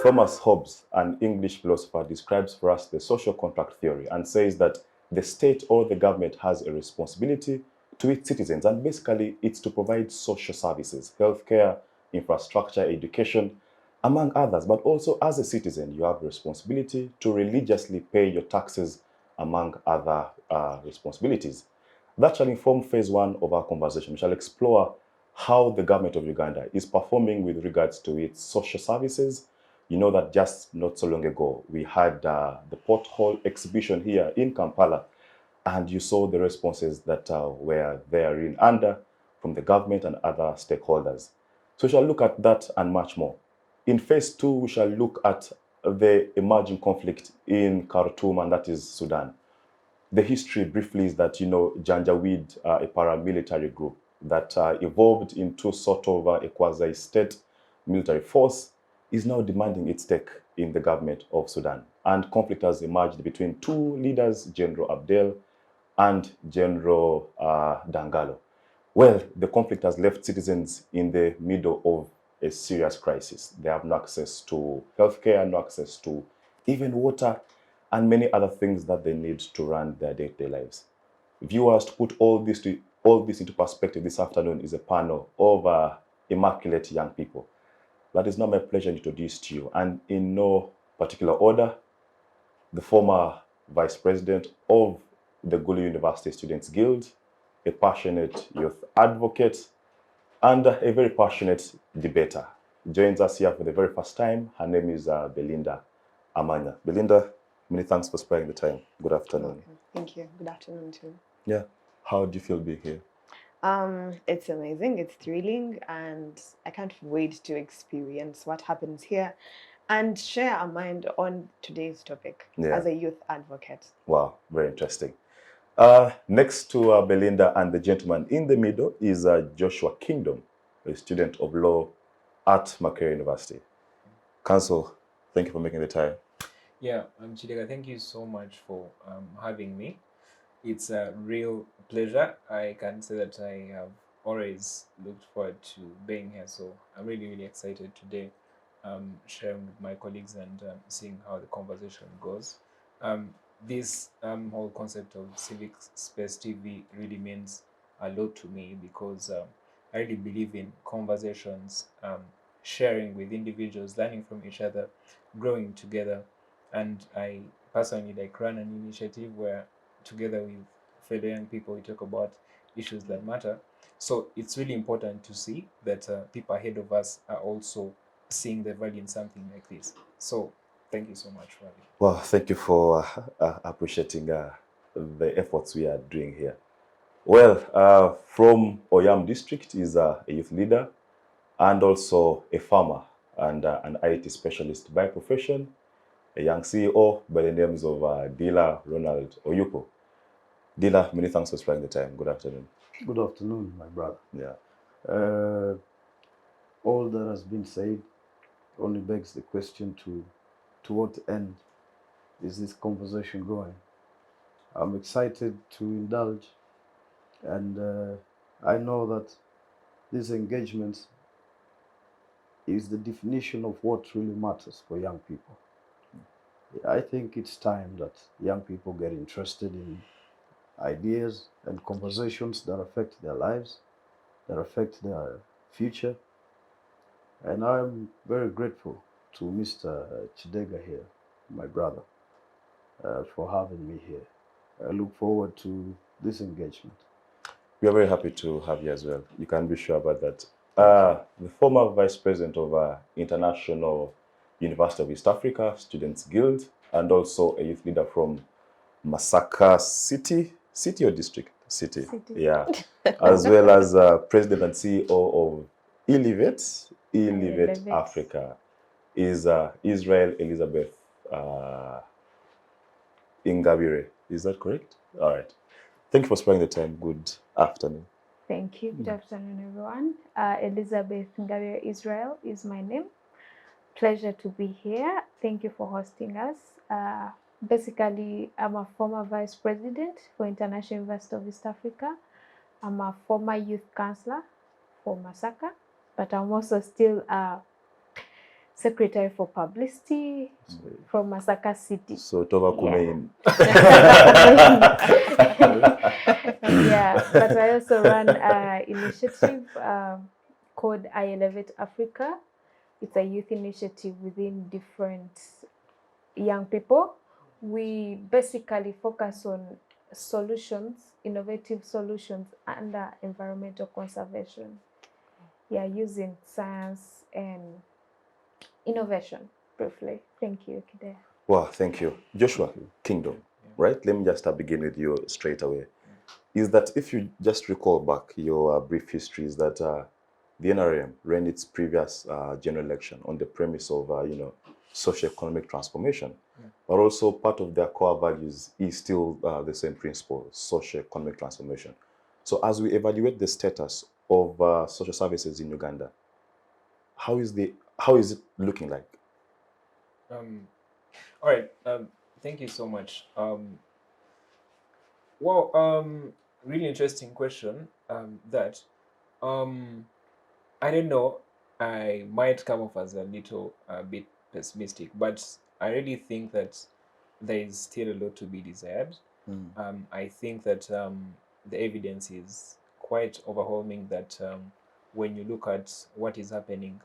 Thomas Hobbes, an English philosopher, describes for us the social contract theory and says that the state or the government has a responsibility to its citizens, and basically it's to provide social services, healthcare, infrastructure, education, among others. But also as a citizen, you have a responsibility to religiously pay your taxes, among other responsibilities. That shall inform phase one of our conversation. We shall explore how the government of Uganda is performing with regards to its social services. You know that just not so long ago, we had the pothole exhibition here in Kampala, and you saw the responses that were therein under from the government and other stakeholders. So we shall look at that and much more. In phase two, we shall look at the emerging conflict in Khartoum, and that is Sudan. The history briefly is that, janjaweed, a paramilitary group that evolved into sort of a quasi-state military force, is now demanding its stake in the government of Sudan. And conflict has emerged between two leaders, General Abdel and General Dagalo. Well, the conflict has left citizens in the middle of a serious crisis. They have no access to healthcare, no access to even water, and many other things that they need to run their day-to-day lives. Viewers, to put all this into perspective this afternoon is a panel of immaculate young people. That is now my pleasure to introduce to you, and in no particular order, the former vice president of the Gulu University Students Guild, a passionate youth advocate, and a very passionate debater. Joins us here for the very first time. Her name is Belinda Amanya. Belinda, many thanks for sparing the time. Good afternoon. Okay. Thank you. Good afternoon too. Yeah. How do you feel being here? It's amazing. It's thrilling, and I can't wait to experience what happens here and share our mind on today's topic as a youth advocate. Wow, very interesting. Next to Belinda and the gentleman in the middle is Joshua Kingdom, a student of law at Makerere University. Counsel, thank you for making the time. Yeah, Chidega, thank you so much for having me. It's a real pleasure. I can say that I have always looked forward to being here, so I'm really, really excited today, sharing with my colleagues and seeing how the conversation goes. This whole concept of Civic Space TV really means a lot to me because I really believe in conversations, sharing with individuals, learning from each other, growing together. And I personally run an initiative where together with fellow young people, we talk about issues that matter. So it's really important to see that people ahead of us are also seeing the value in something like this. So thank you so much for having me. Well, thank you for appreciating the efforts we are doing here. Well, from Oyam district is a youth leader and also a farmer and an IT specialist by profession, a young CEO by the names of Dila Ronald Oyupo. Dila, many thanks for sparing the time. Good afternoon. Good afternoon, my brother. Yeah. All that has been said only begs the question to what end is this conversation going? I'm excited to indulge, and I know that this engagement is the definition of what really matters for young people. I think it's time that young people get interested in ideas and conversations that affect their lives, that affect their future. And I'm very grateful to Mr. Chidega here, my brother, for having me here. I look forward to this engagement. We are very happy to have you as well. You can be sure about that. The former vice president of International University of East Africa Students Guild, and also a youth leader from Masaka City or district? City. Yeah. As well as president and CEO of Elevate Africa is Israel Elizabeth Ingabire. Is that correct? All right. Thank you for sparing the time. Good afternoon. Thank you. Good afternoon, everyone. Elizabeth Ngabire Israel is my name. Pleasure to be here. Thank you for hosting us. Basically, I'm a former vice president for International University of East Africa. I'm a former youth counselor for Masaka, but I'm also still a secretary for publicity from Masaka City. So Tova Kumein. Yeah, but I also run an initiative called I Elevate Africa. It's a youth initiative within different young people. We basically focus on solutions, innovative solutions under environmental conservation. Yeah, using science and innovation, briefly. Thank you, Kidea. Wow, thank you. Joshua, Kingdom, right? Let me just begin with you straight away. Is that if you just recall back your brief history, is that the NRM ran its previous general election on the premise of, socio-economic transformation, but also part of their core values is still the same principle, socio-economic transformation. So as we evaluate the status of social services in Uganda, how is it looking like? All right. Thank you so much. Really interesting question. I don't know. I might come off as a little bit pessimistic, but I really think that there is still a lot to be desired. I think that the evidence is quite overwhelming that when you look at what is happening,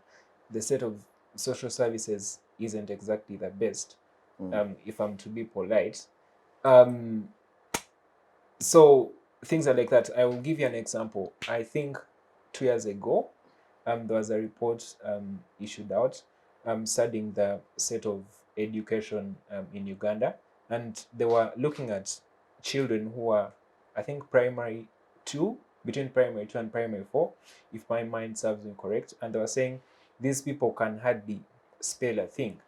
the state of social services isn't exactly the best, if I'm to be polite. So things are like that. I will give you an example. I think 2 years ago, there was a report issued out studying the state of education in Uganda, and they were looking at children who are, I think, between primary 2 and primary 4, if my mind serves me correct, and they were saying these people can hardly spell a thing.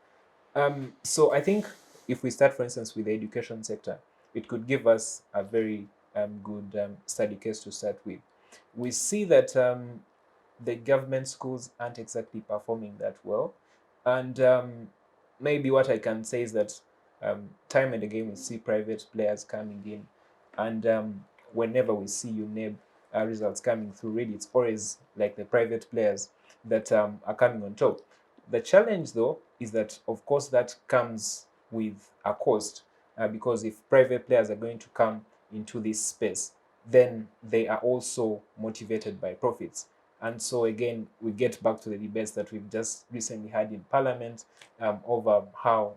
So I think if we start, for instance, with the education sector, it could give us a very good study case to start with. We see that the government schools aren't exactly performing that well. And maybe what I can say is that time and again we see private players coming in. And whenever we see UNEB results coming through, really, it's always like the private players that are coming on top. The challenge, though, is that, of course, that comes with a cost, because if private players are going to come into this space, then they are also motivated by profits. And so, again, we get back to the debates that we've just recently had in Parliament over how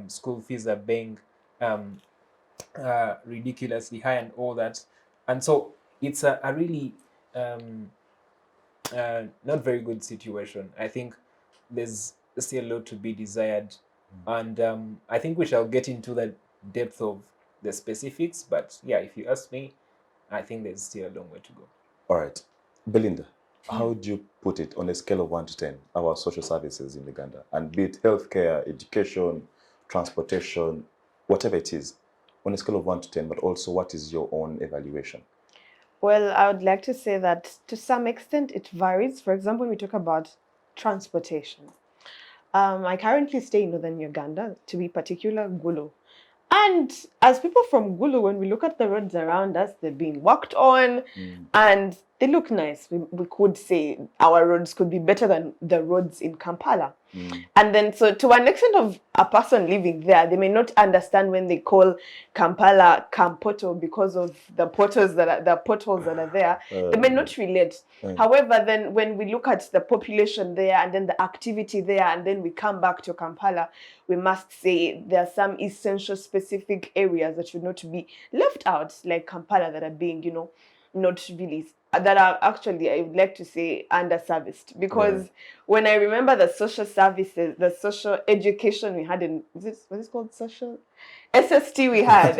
school fees are being ridiculously high and all that. And so it's a really not very good situation. I think there's still a lot to be desired. And I think we shall get into the depth of the specifics. But yeah, if you ask me, I think there's still a long way to go. All right. Belinda, how do you put it on a scale of 1 to 10, our social services in Uganda? And be it healthcare, education, transportation, whatever it is, on a scale of 1 to 10, but also what is your own evaluation? Well, I would like to say that to some extent it varies. For example, when we talk about transportation, I currently stay in northern Uganda, to be particular, Gulu. And as people from Gulu, when we look at the roads around us, they're being worked on and they look nice. We could say our roads could be better than the roads in Kampala. And then, so to an extent of a person living there, they may not understand when they call Kampala Kampoto because of the potholes that are there. They may not relate. However, then when we look at the population there and then the activity there, and then we come back to Kampala, we must say there are some essential specific areas that should not be left out, like Kampala, that are being, not really, that are actually, I would like to say, underserviced. Because when I remember the social services, the social education we had in, what is called social? SST we had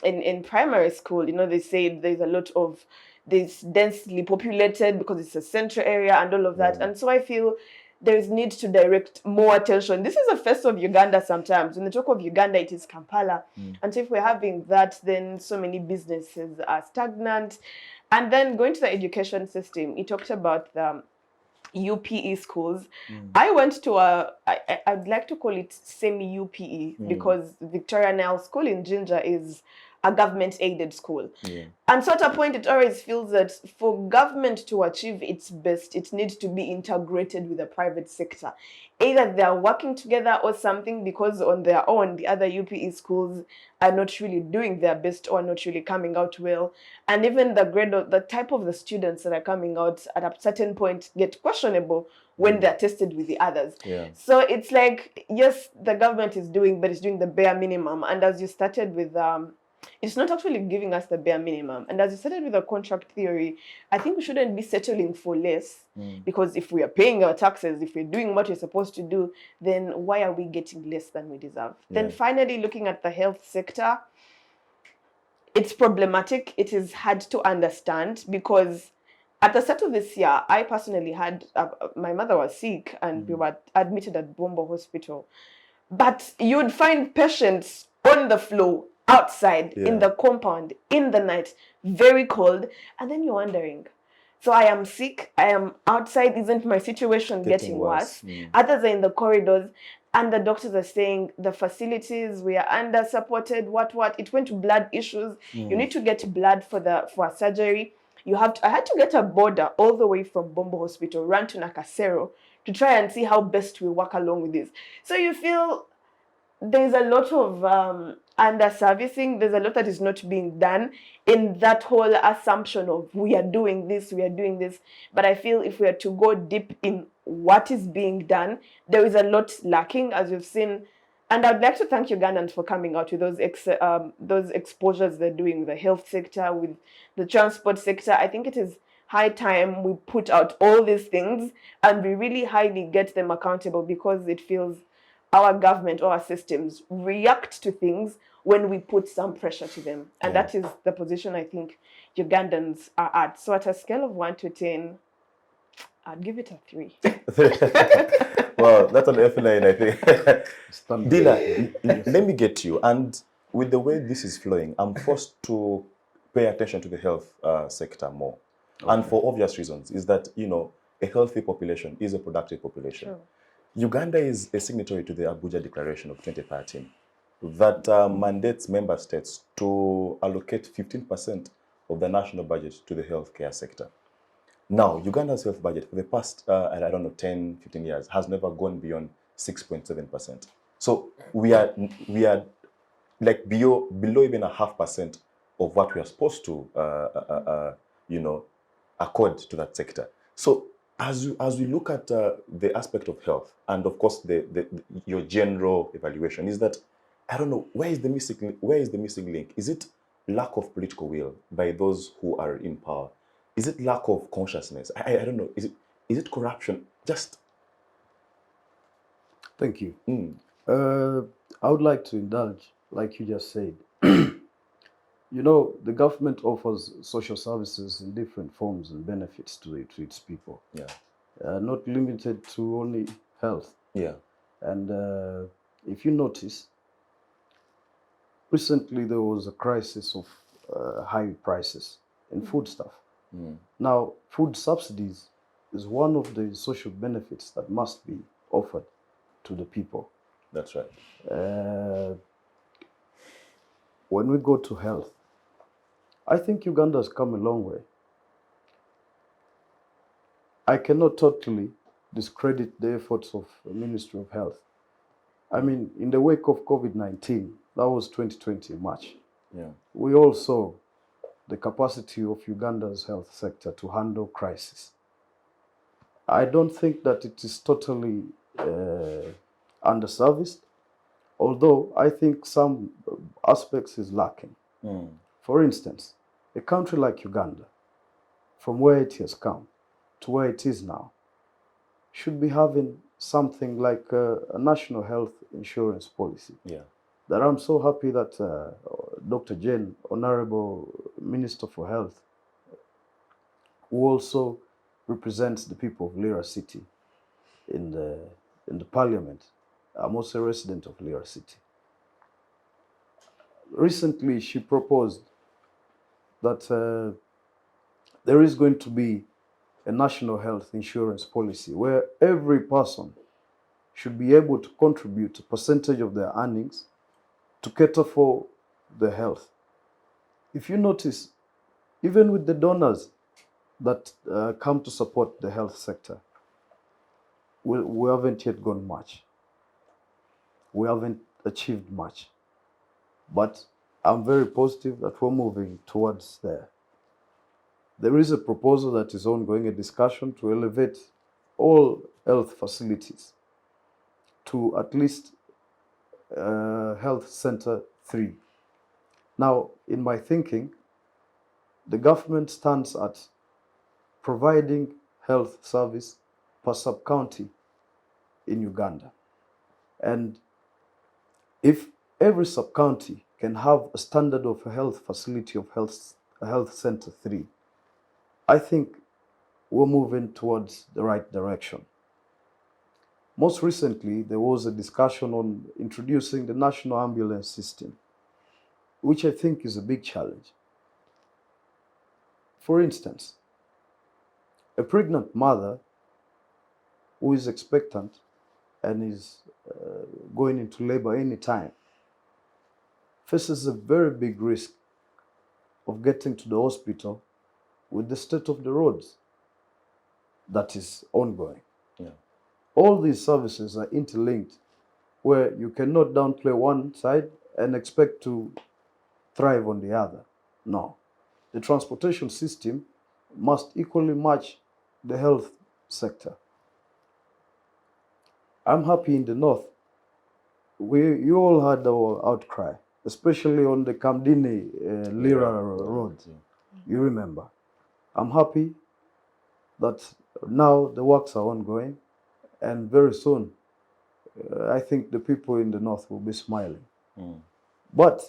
in primary school, they say there's a lot of this densely populated because it's a central area and all of that. And so I feel there is need to direct more attention. This is the face of Uganda sometimes. When they talk of Uganda, it is Kampala. And so if we're having that, then so many businesses are stagnant. And then going to the education system, he talked about the UPE schools. I went to I'd like to call it semi-UPE because Victoria Nile School in Jinja is a government-aided school. Yeah. And so at a point, it always feels that for government to achieve its best, it needs to be integrated with the private sector. Either they are working together or something, because on their own, the other UPE schools are not really doing their best or not really coming out well. And even the type of the students that are coming out at a certain point get questionable when they're tested with the others. Yeah. So it's like, yes, the government is doing, but it's doing the bare minimum. And as you started with, it's not actually giving us the bare minimum. And as you started with the contract theory, I think we shouldn't be settling for less, because if we are paying our taxes, if we're doing what we're supposed to do, then why are we getting less than we deserve? Then finally, looking at the health sector, it's problematic. It is hard to understand, because at the start of this year, I personally had, my mother was sick and we were admitted at Bombo Hospital. But you'd find patients on the floor, outside, in the compound, in the night, very cold. And then you're wondering, so I am sick, I am outside, isn't my situation getting worse? Others are in the corridors, and the doctors are saying the facilities, we are under supported, what. It went to blood issues. You need to get blood for a surgery. I had to get a border all the way from Bombo Hospital, run to Nakasero, to try and see how best we work along with this. So you feel there's a lot of under-servicing, there's a lot that is not being done in that whole assumption of we are doing this. But I feel if we are to go deep in what is being done, there is a lot lacking, as you've seen. And I'd like to thank Ugandans for coming out with those exposures they're doing with the health sector, with the transport sector. I think it is high time we put out all these things and we really highly get them accountable, because it feels our government or our systems react to things when we put some pressure to them. And that is the position I think Ugandans are at. So at a scale of 1 to 10, I'd give it a 3. Well, that's an F9, I think. Standard. Dila, let me get you. And with the way this is flowing, I'm forced to pay attention to the health sector more. Okay. And for obvious reasons, is that, a healthy population is a productive population. Sure. Uganda is a signatory to the Abuja Declaration of 2013 that mandates member states to allocate 15% of the national budget to the healthcare sector. Now, Uganda's health budget for the past, 10, 15 years has never gone beyond 6.7%. So we are like below even 0.5% of what we are supposed to, accord to that sector. So as we look at the aspect of health, and of course your general evaluation is that, I don't know, where is the missing link? Is it lack of political will by those who are in power? Is it lack of consciousness? I don't know. Is it corruption? Just. Thank you. I would like to indulge, like you just said. The government offers social services in different forms and benefits to its people. Yeah. Not limited to only health. Yeah. And if you notice, recently there was a crisis of high prices in foodstuff. Now, food subsidies is one of the social benefits that must be offered to the people. That's right. When we go to health, I think Uganda has come a long way. I cannot totally discredit the efforts of the Ministry of Health. I mean, in the wake of COVID-19, that was 2020 March. Yeah. We all saw the capacity of Uganda's health sector to handle crisis. I don't think that it is totally underserviced, although I think some aspects is lacking. For instance, a country like Uganda, from where it has come to where it is now, should be having something like a national health insurance policy. Yeah. That I'm so happy that Dr. Jane, Honorable Minister for Health, who also represents the people of Lira City in the parliament. I'm also a resident of Lira City. Recently, she proposed that there is going to be a national health insurance policy where every person should be able to contribute a percentage of their earnings to cater for their health. if you notice, even with the donors that come to support the health sector, we haven't yet gone much. We haven't achieved much. But I'm very positive that we're moving towards there. There is a proposal that is ongoing, a discussion to elevate all health facilities to at least Health Center 3. Now, in my thinking, the government stands at providing health service per sub-county in Uganda. And if every sub-county can have a standard of a health facility of a Health Center 3, I think we're moving towards the right direction. Most recently, there was a discussion on introducing the national ambulance system, which I think is a big challenge. For instance, a pregnant mother who is expectant and is going into labor any time faces a very big risk of getting to the hospital with the state of the roads that is ongoing. Yeah. All these services are interlinked, where you cannot downplay one side and expect to thrive on the other. No. The transportation system must equally match the health sector. I'm happy in the north. You all had our outcry, especially on the Kamdini Lira road. You remember. I'm happy that now the works are ongoing, and very soon I think the people in the north will be smiling. But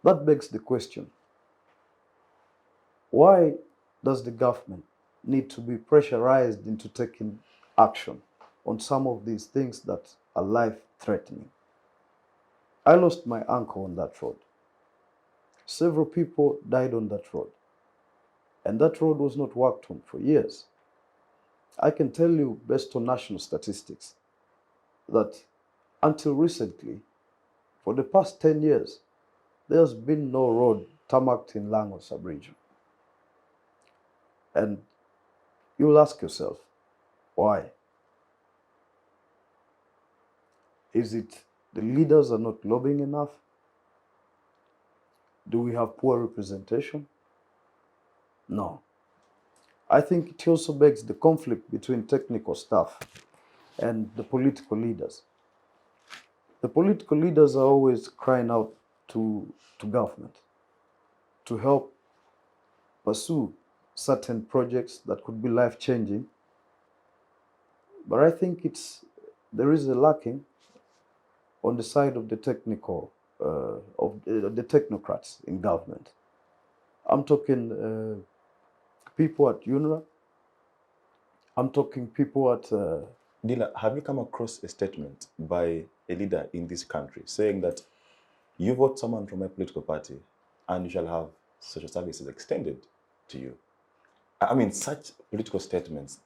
that begs the question, why does the government need to be pressurized into taking action on some of these things that are life-threatening? I lost my uncle on that road. Several people died on that road. And that road was not worked on for years. I can tell you, based on national statistics, that until recently, for the past 10 years, there's been no road tarmacked in Lango sub-region. And you'll ask yourself, why? Is it the leaders are not lobbying enough? Do we have poor representation? No. I think it also begs the conflict between technical staff and the political leaders. The political leaders are always crying out to government to help pursue certain projects that could be life-changing. But I think there is a lacking on the side of the technical, of the technocrats in government. I'm talking people at UNRWA. I'm talking people at... Dila, have you come across a statement by a leader in this country saying that you vote someone from a political party and you shall have social services extended to you? I mean, such political statements,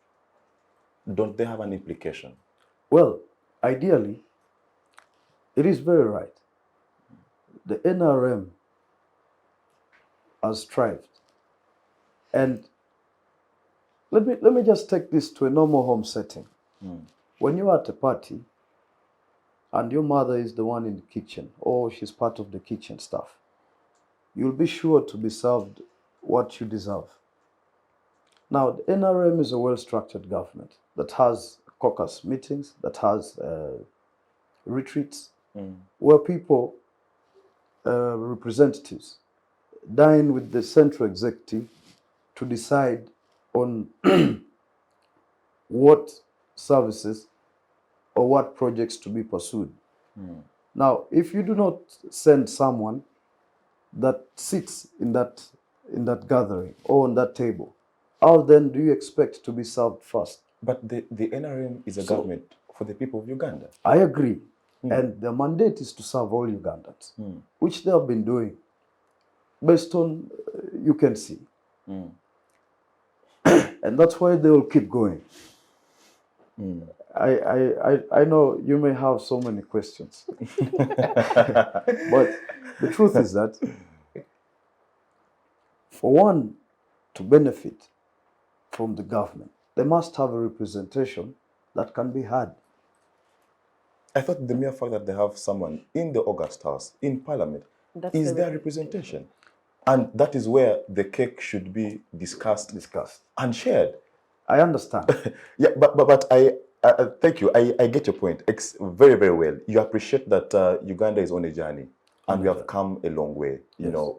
don't they have an implication? Well, ideally, it is very right. The NRM has thrived. And let me just take this to a normal home setting. When you're at a party and your mother is the one in the kitchen, or she's part of the kitchen staff, you'll be sure to be served what you deserve. Now, the NRM is a well-structured government that has caucus meetings, that has retreats, where people, representatives, dine with the central executive to decide on what services or what projects to be pursued. Now, if you do not send someone that sits in that gathering or on that table, how then do you expect to be served first? But the NRM is a government for the people of Uganda. I agree. And their mandate is to serve all Ugandans, which they have been doing based on, you can see. And that's why they will keep going. I know you may have so many questions. But the truth is that for one to benefit from the government, they must have a representation that can be had. I thought the mere fact that they have someone in the August House, in Parliament, That's is the their representation. And that is where the cake should be discussed and shared. I understand. Yeah, but I thank you. I get your point. Very, very well. You appreciate that Uganda is on a journey, and we have come a long way. You Yes. know,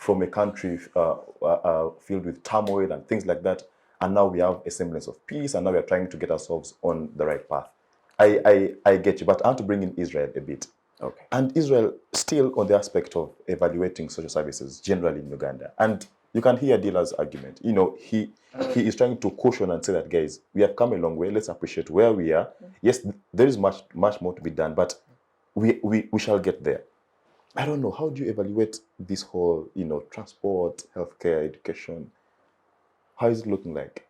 from a country filled with turmoil and things like that, and now we have a semblance of peace, and now we are trying to get ourselves on the right path. I get you, but I want to bring in Israel a bit. Okay. And Israel still on the aspect of evaluating social services generally in Uganda. And you can hear Dila's argument. You know, he is trying to caution and say that, guys, we have come a long way. Let's appreciate where we are. Yes, there is much more to be done, but we shall get there. I don't know. How do you evaluate this whole, transport, healthcare, education? How is it looking like?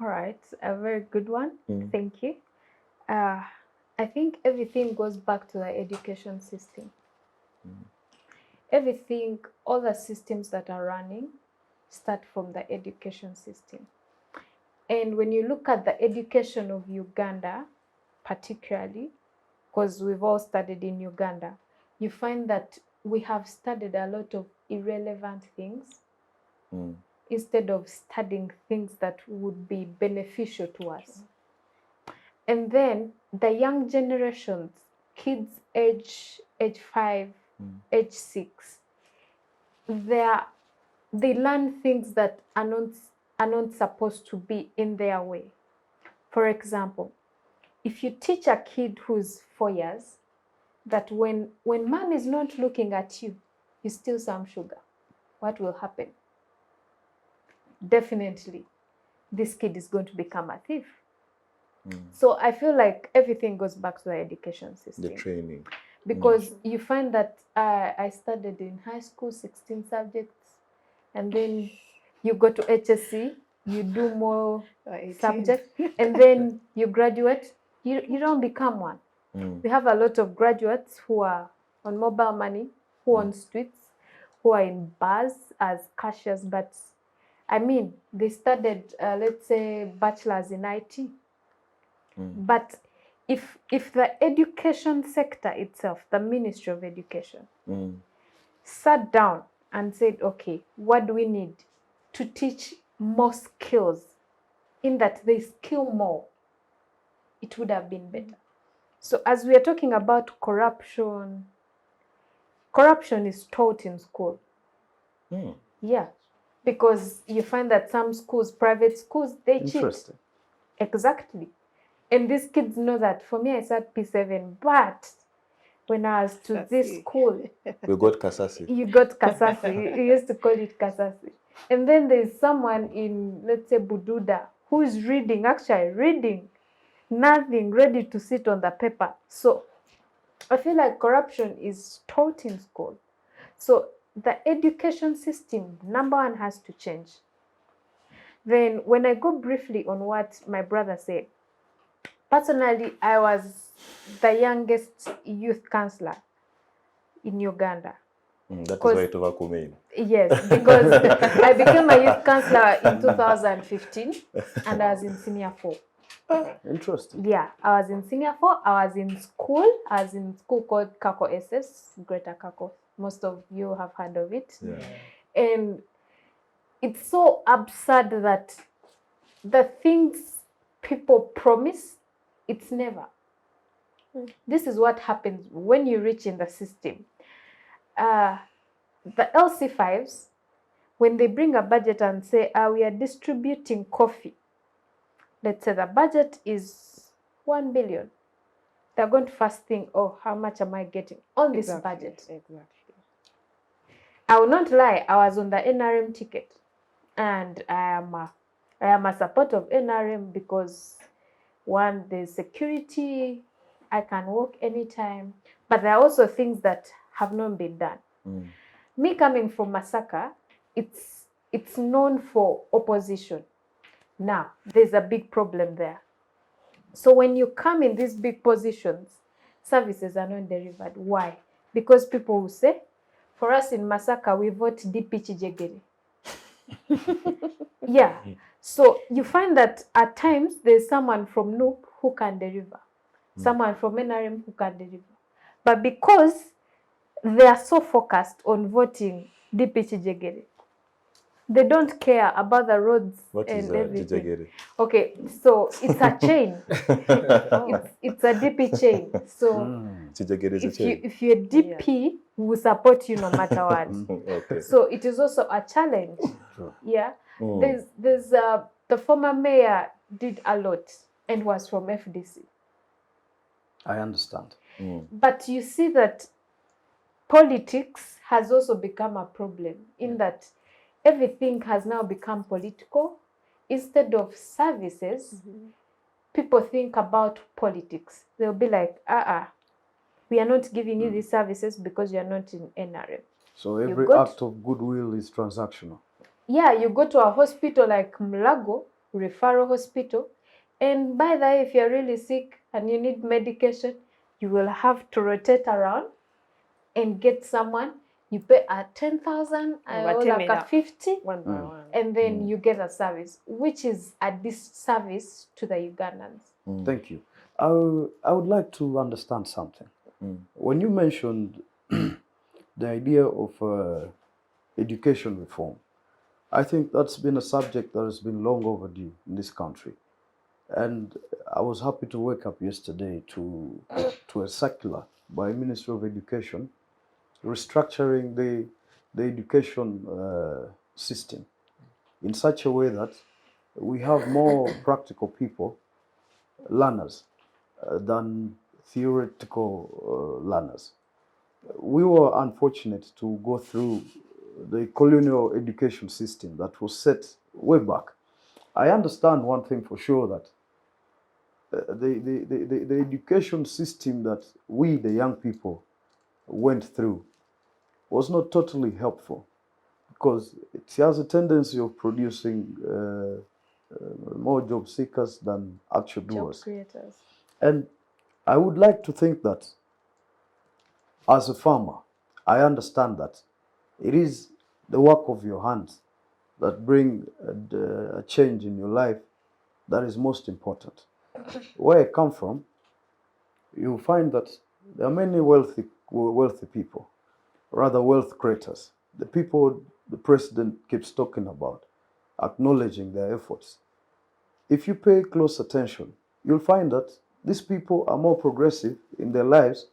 All right, a very good one. Mm. Thank you. I think everything goes back to the education system. Everything, all the systems that are running start from the education system. And when you look at the education of Uganda, particularly, because we've all studied in Uganda, you find that we have studied a lot of irrelevant things instead of studying things that would be beneficial to us. And then the young generations, kids age 5, age 6, they learn things that are not supposed to be in their way. For example, if you teach a kid who's 4 years that when mom is not looking at you, you steal some sugar, what will happen? Definitely, this kid is going to become a thief. So I feel like everything goes back to the education system. The training. Because you find that I studied in high school, 16 subjects, and then you go to HSC, you do more 18. subjects, and then you graduate, you don't become one. We have a lot of graduates who are on mobile money, who are on streets, who are in bars as cashiers, but I mean, they studied, let's say, bachelors in IT. But if the education sector itself, the Ministry of Education, sat down and said, okay, what do we need to teach more skills, in that they skill more, it would have been better. So as we are talking about corruption is taught in school. Yeah, because you find that some schools, private schools, they cheat. Interesting. Exactly. And these kids know that. For me, I said P7, but when I was to this school, We got Kasasi. you got Kasasi. You used to call it Kasasi. And then there's someone in, let's say, Bududa, who is reading, nothing, ready to sit on the paper. So I feel like corruption is taught in school. So the education system, number one, has to change. Then when I go briefly on what my brother said, personally, I was the youngest youth councillor in Uganda. That is why it overcame. Yes, because I became a youth councillor in 2015 and I was in senior 4. Interesting. Yeah, I was in senior 4. I was in school called Kako SS, Greater Kako. Most of you have heard of it. Yeah. And it's so absurd that the things people promise, it's never. This is what happens when you reach in the system. The LC5s, when they bring a budget and say, we are distributing coffee, let's say the budget is 1 billion. They're going to first think, oh, how much am I getting on this budget? Exactly. I will not lie, I was on the NRM ticket. And I am a supporter of NRM because, one, there's security, I can walk anytime, but there are also things that have not been done. Me coming from Masaka, it's known for opposition. Now, there's a big problem there. So when you come in these big positions, services are not delivered. Why? Because people will say, for us in Masaka, we vote DP Chijegere. Yeah. So you find that at times there's someone from NUP who can deliver, someone from NRM who can deliver. But because they are so focused on voting DP Chijegere, they don't care about the roads What is and everything. Jijagere? Okay, so it's a chain. It's a DP chain. So Jijagere is a chain. if you're DP, we will support you no matter what. Okay. So it is also a challenge. Yeah. There's the former mayor did a lot and was from FDC. I understand. But you see that politics has also become a problem in that everything has now become political. Instead of services, people think about politics. They'll be like, we are not giving you these services because you are not in NRM. So every act of goodwill is transactional. Yeah, you go to a hospital like Mlago, referral hospital, and by the way, if you're really sick and you need medication, you will have to rotate around and get someone. You pay a 10,000, like a 50, one by one. and then you get a service, which is a disservice to the Ugandans. Thank you. I would like to understand something. When you mentioned the idea of education reform, I think that's been a subject that has been long overdue in this country. And I was happy to wake up yesterday to a circular by Ministry of Education restructuring the education system in such a way that we have more practical people, learners, than theoretical learners. We were unfortunate to go through the colonial education system that was set way back. I understand one thing for sure, that the education system that we, the young people, went through was not totally helpful, because it has a tendency of producing more job seekers than actual doers. Job creators. And I would like to think that as a farmer, I understand that it is the work of your hands that bring a change in your life that is most important. Where I come from, you find that there are many wealthy people, rather wealth creators, the people the president keeps talking about, acknowledging their efforts. If you pay close attention, you'll find that these people are more progressive in their lives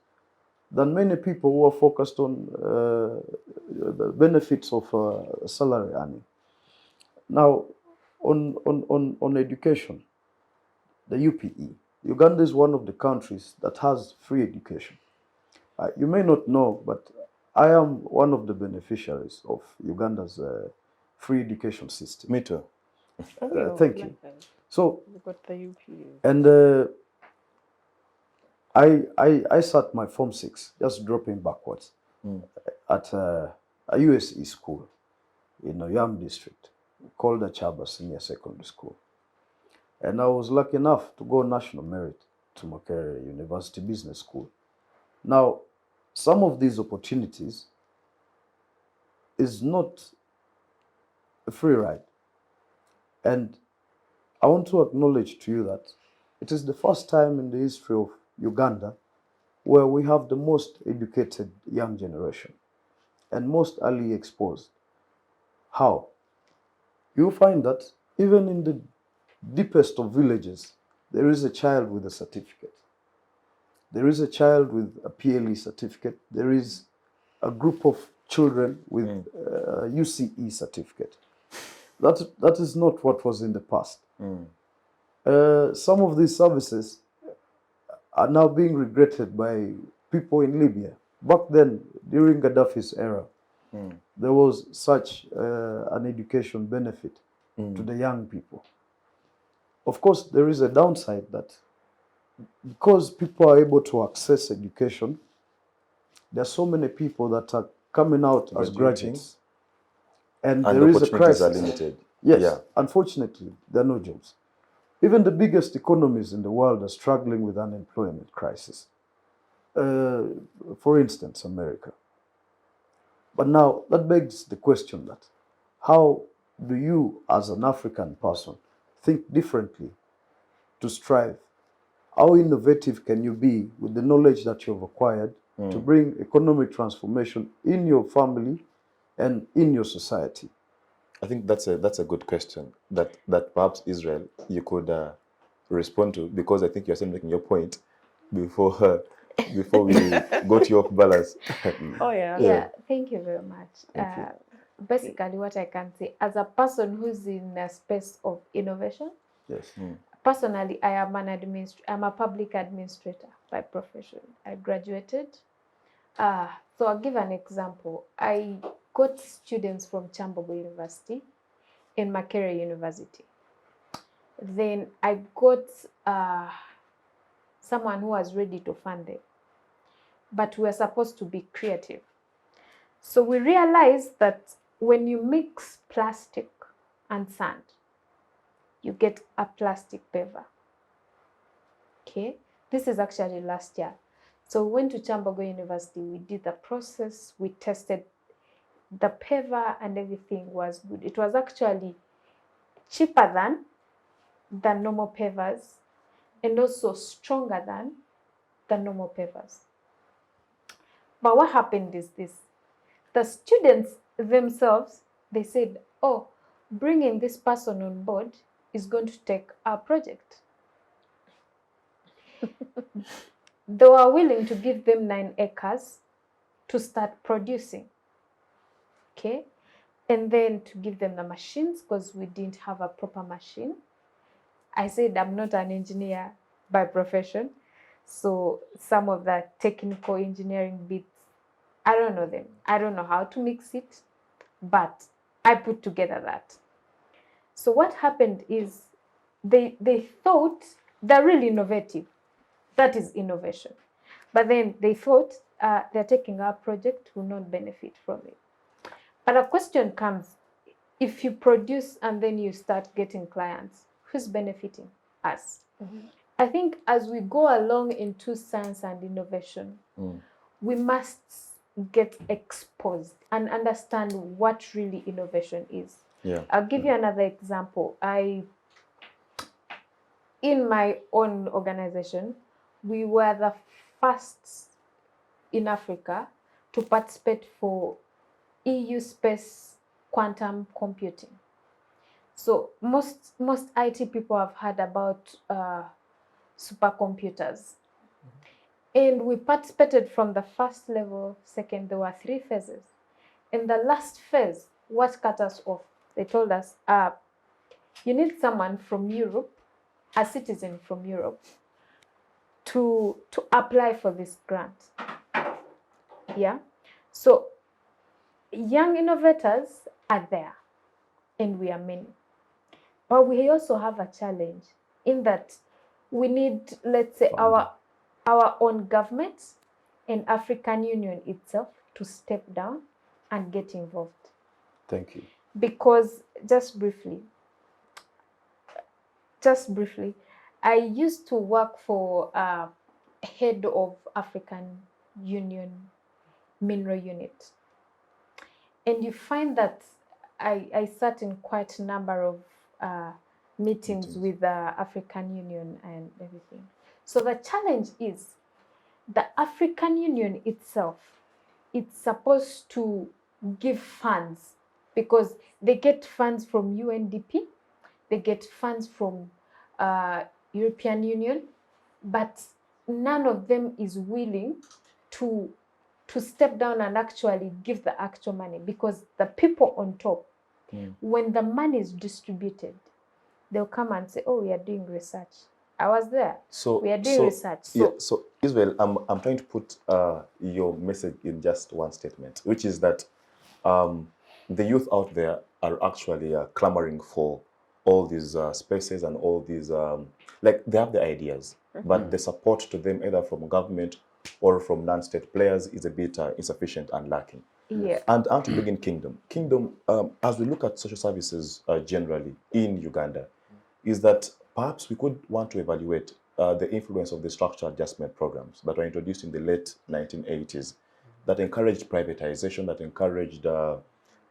than many people who are focused on the benefits of salary earning. Now, on education, the UPE, Uganda is one of the countries that has free education. You may not know, but I am one of the beneficiaries of Uganda's free education system. Me too. Thank you. So, You got the UPU. and I sat my Form 6, just dropping backwards, at a USE school in Oyam district called Achaba Senior Secondary School. And I was lucky enough to go national merit to Makerere University Business School. Now, some of these opportunities is not a free ride. And I want to acknowledge to you that it is the first time in the history of Uganda where we have the most educated young generation and most early exposed. How? You find that even in the deepest of villages, there is a child with a certificate. There is a child with a PLE certificate. There is a group of children with a UCE certificate. That is not what was in the past. Some of these services are now being regretted by people in Libya. Back then, during Gaddafi's era, there was such an education benefit to the young people. Of course, there is a downside that because people are able to access education, there are so many people that are coming out as graduates. And there is a crisis. Opportunities are limited. Yes, Yeah. Unfortunately, there are no jobs. Even the biggest economies in the world are struggling with unemployment crisis. For instance, America. But now that begs the question that how do you as an African person think differently to strive? How innovative can you be with the knowledge that you've acquired to bring economic transformation in your family and in your society? I think that's a good question that perhaps Israel you could respond to, because I think you're still making your point before before we got you off balance. Oh yeah. Yeah, thank you very much. Thank you. Basically, what I can say as a person who's in a space of innovation, Yes. personally, I'm a public administrator by profession. I graduated. So I'll give an example. I got students from Chambogo University and Makerere University. Then I got someone who was ready to fund them, but we were supposed to be creative. So we realized that when you mix plastic and sand, you get a plastic paver. Okay, this is actually last year. So we went to Chambogo University, we did the process, we tested the paver and everything was good. It was actually cheaper than the normal pavers and also stronger than the normal pavers. But what happened is this. The students themselves, they said, oh, bringing this person on board is going to take our project. They were willing to give them 9 acres to start producing. Okay. And then to give them the machines, because we didn't have a proper machine. I said I'm not an engineer by profession. So some of the technical engineering bits, I don't know them. I don't know how to mix it, but I put together that. So what happened is they thought they're really innovative. That is innovation. But then they thought they're taking our project, will not benefit from it. But a question comes, if you produce and then you start getting clients, who's benefiting? Us. I think as we go along into science and innovation, we must get exposed and understand what really innovation is. Yeah. I'll give you another example. In my own organization, we were the first in Africa to participate for EU space quantum computing. So most IT people have heard about supercomputers. And we participated from the first level, second, there were 3 phases. In the last phase, what cut us off? They told us, you need someone from Europe, a citizen from Europe, to apply for this grant. Yeah. So young innovators are there, and we are many. But we also have a challenge in that we need, let's say, our own government and African Union itself to step down and get involved. Thank you. Because just briefly, I used to work for head of African Union mineral unit. And you find that I sat in quite a number of meetings with the African Union and everything. So the challenge is the African Union itself, it's supposed to give funds because they get funds from UNDP, they get funds from European Union, but none of them is willing to step down and actually give the actual money, because the people on top, when the money is distributed, they'll come and say, oh, we are doing research. I was there. So we are doing research. So Israel, I'm trying to put your message in just one statement, which is that the youth out there are actually clamoring for all these spaces and all these, like they have the ideas, but the support to them either from government or from non-state players is a bit insufficient and lacking. Yeah. And I want to bring in Kingdom, as we look at social services generally in Uganda, is that perhaps we could want to evaluate the influence of the structural adjustment programs that were introduced in the late 1980s that encouraged privatization, that encouraged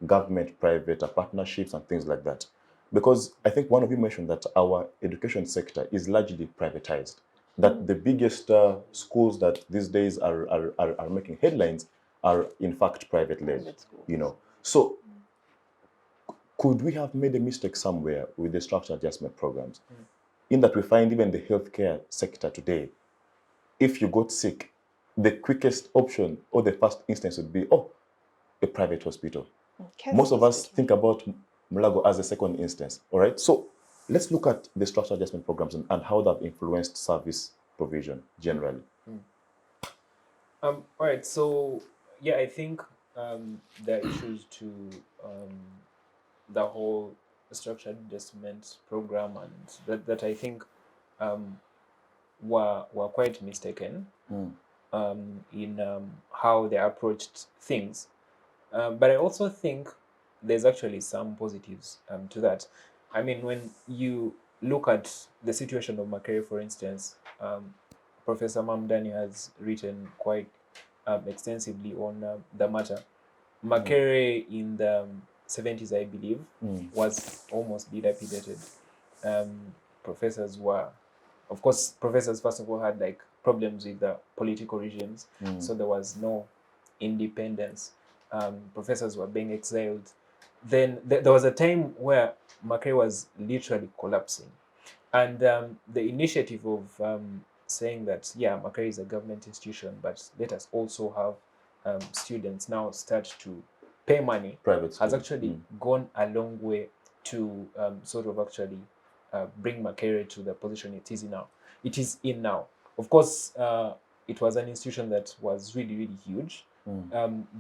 government-private partnerships and things like that. Because I think one of you mentioned that our education sector is largely privatized, that the biggest schools that these days are making headlines are in fact private-led, Private schools. you know. So could we have made a mistake somewhere with the structural adjustment programs? In that we find even the healthcare sector today, if you got sick, the quickest option or the first instance would be, oh, a private hospital. Most of us think about Mulago as a second instance, all right? So let's look at the structural adjustment programs and how they've influenced service provision generally. All right, so yeah, I think there are issues to the whole structured adjustment program, and that I think were quite mistaken in how they approached things. But I also think there's actually some positives to that. I mean, when you look at the situation of Makerere, for instance, Professor Mamdani has written quite extensively on the matter. Makerere in the 70s, I believe, was almost dilapidated. Professors were, of course, professors first of all had like problems with the political regimes, so there was no independence. Professors were being exiled. Then there was a time where Makerere was literally collapsing, and the initiative of saying that, yeah, Makerere is a government institution, but let us also have students now start to pay money, Private has school. actually gone a long way to sort of actually bring Makerere to the position it is in now. It is in now. Of course, it was an institution that was really, really huge,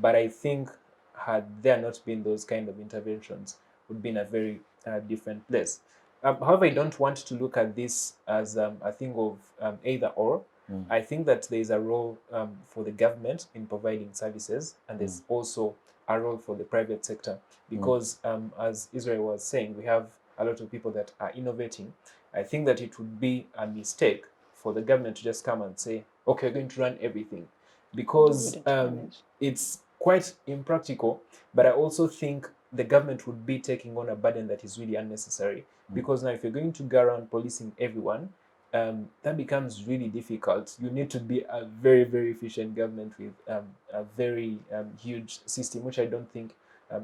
but I think had there not been those kind of interventions, would be in a very different place. However, I don't want to look at this as a thing of either or. I think that there is a role for the government in providing services, and there's also a role for the private sector, because as Israel was saying, we have a lot of people that are innovating. I think that it would be a mistake for the government to just come and say, okay, we're going to run everything, because it's quite impractical. But I also think the government would be taking on a burden that is really unnecessary, because now if you're going to go around policing everyone, that becomes really difficult. You need to be a very, very efficient government with a very huge system, which I don't think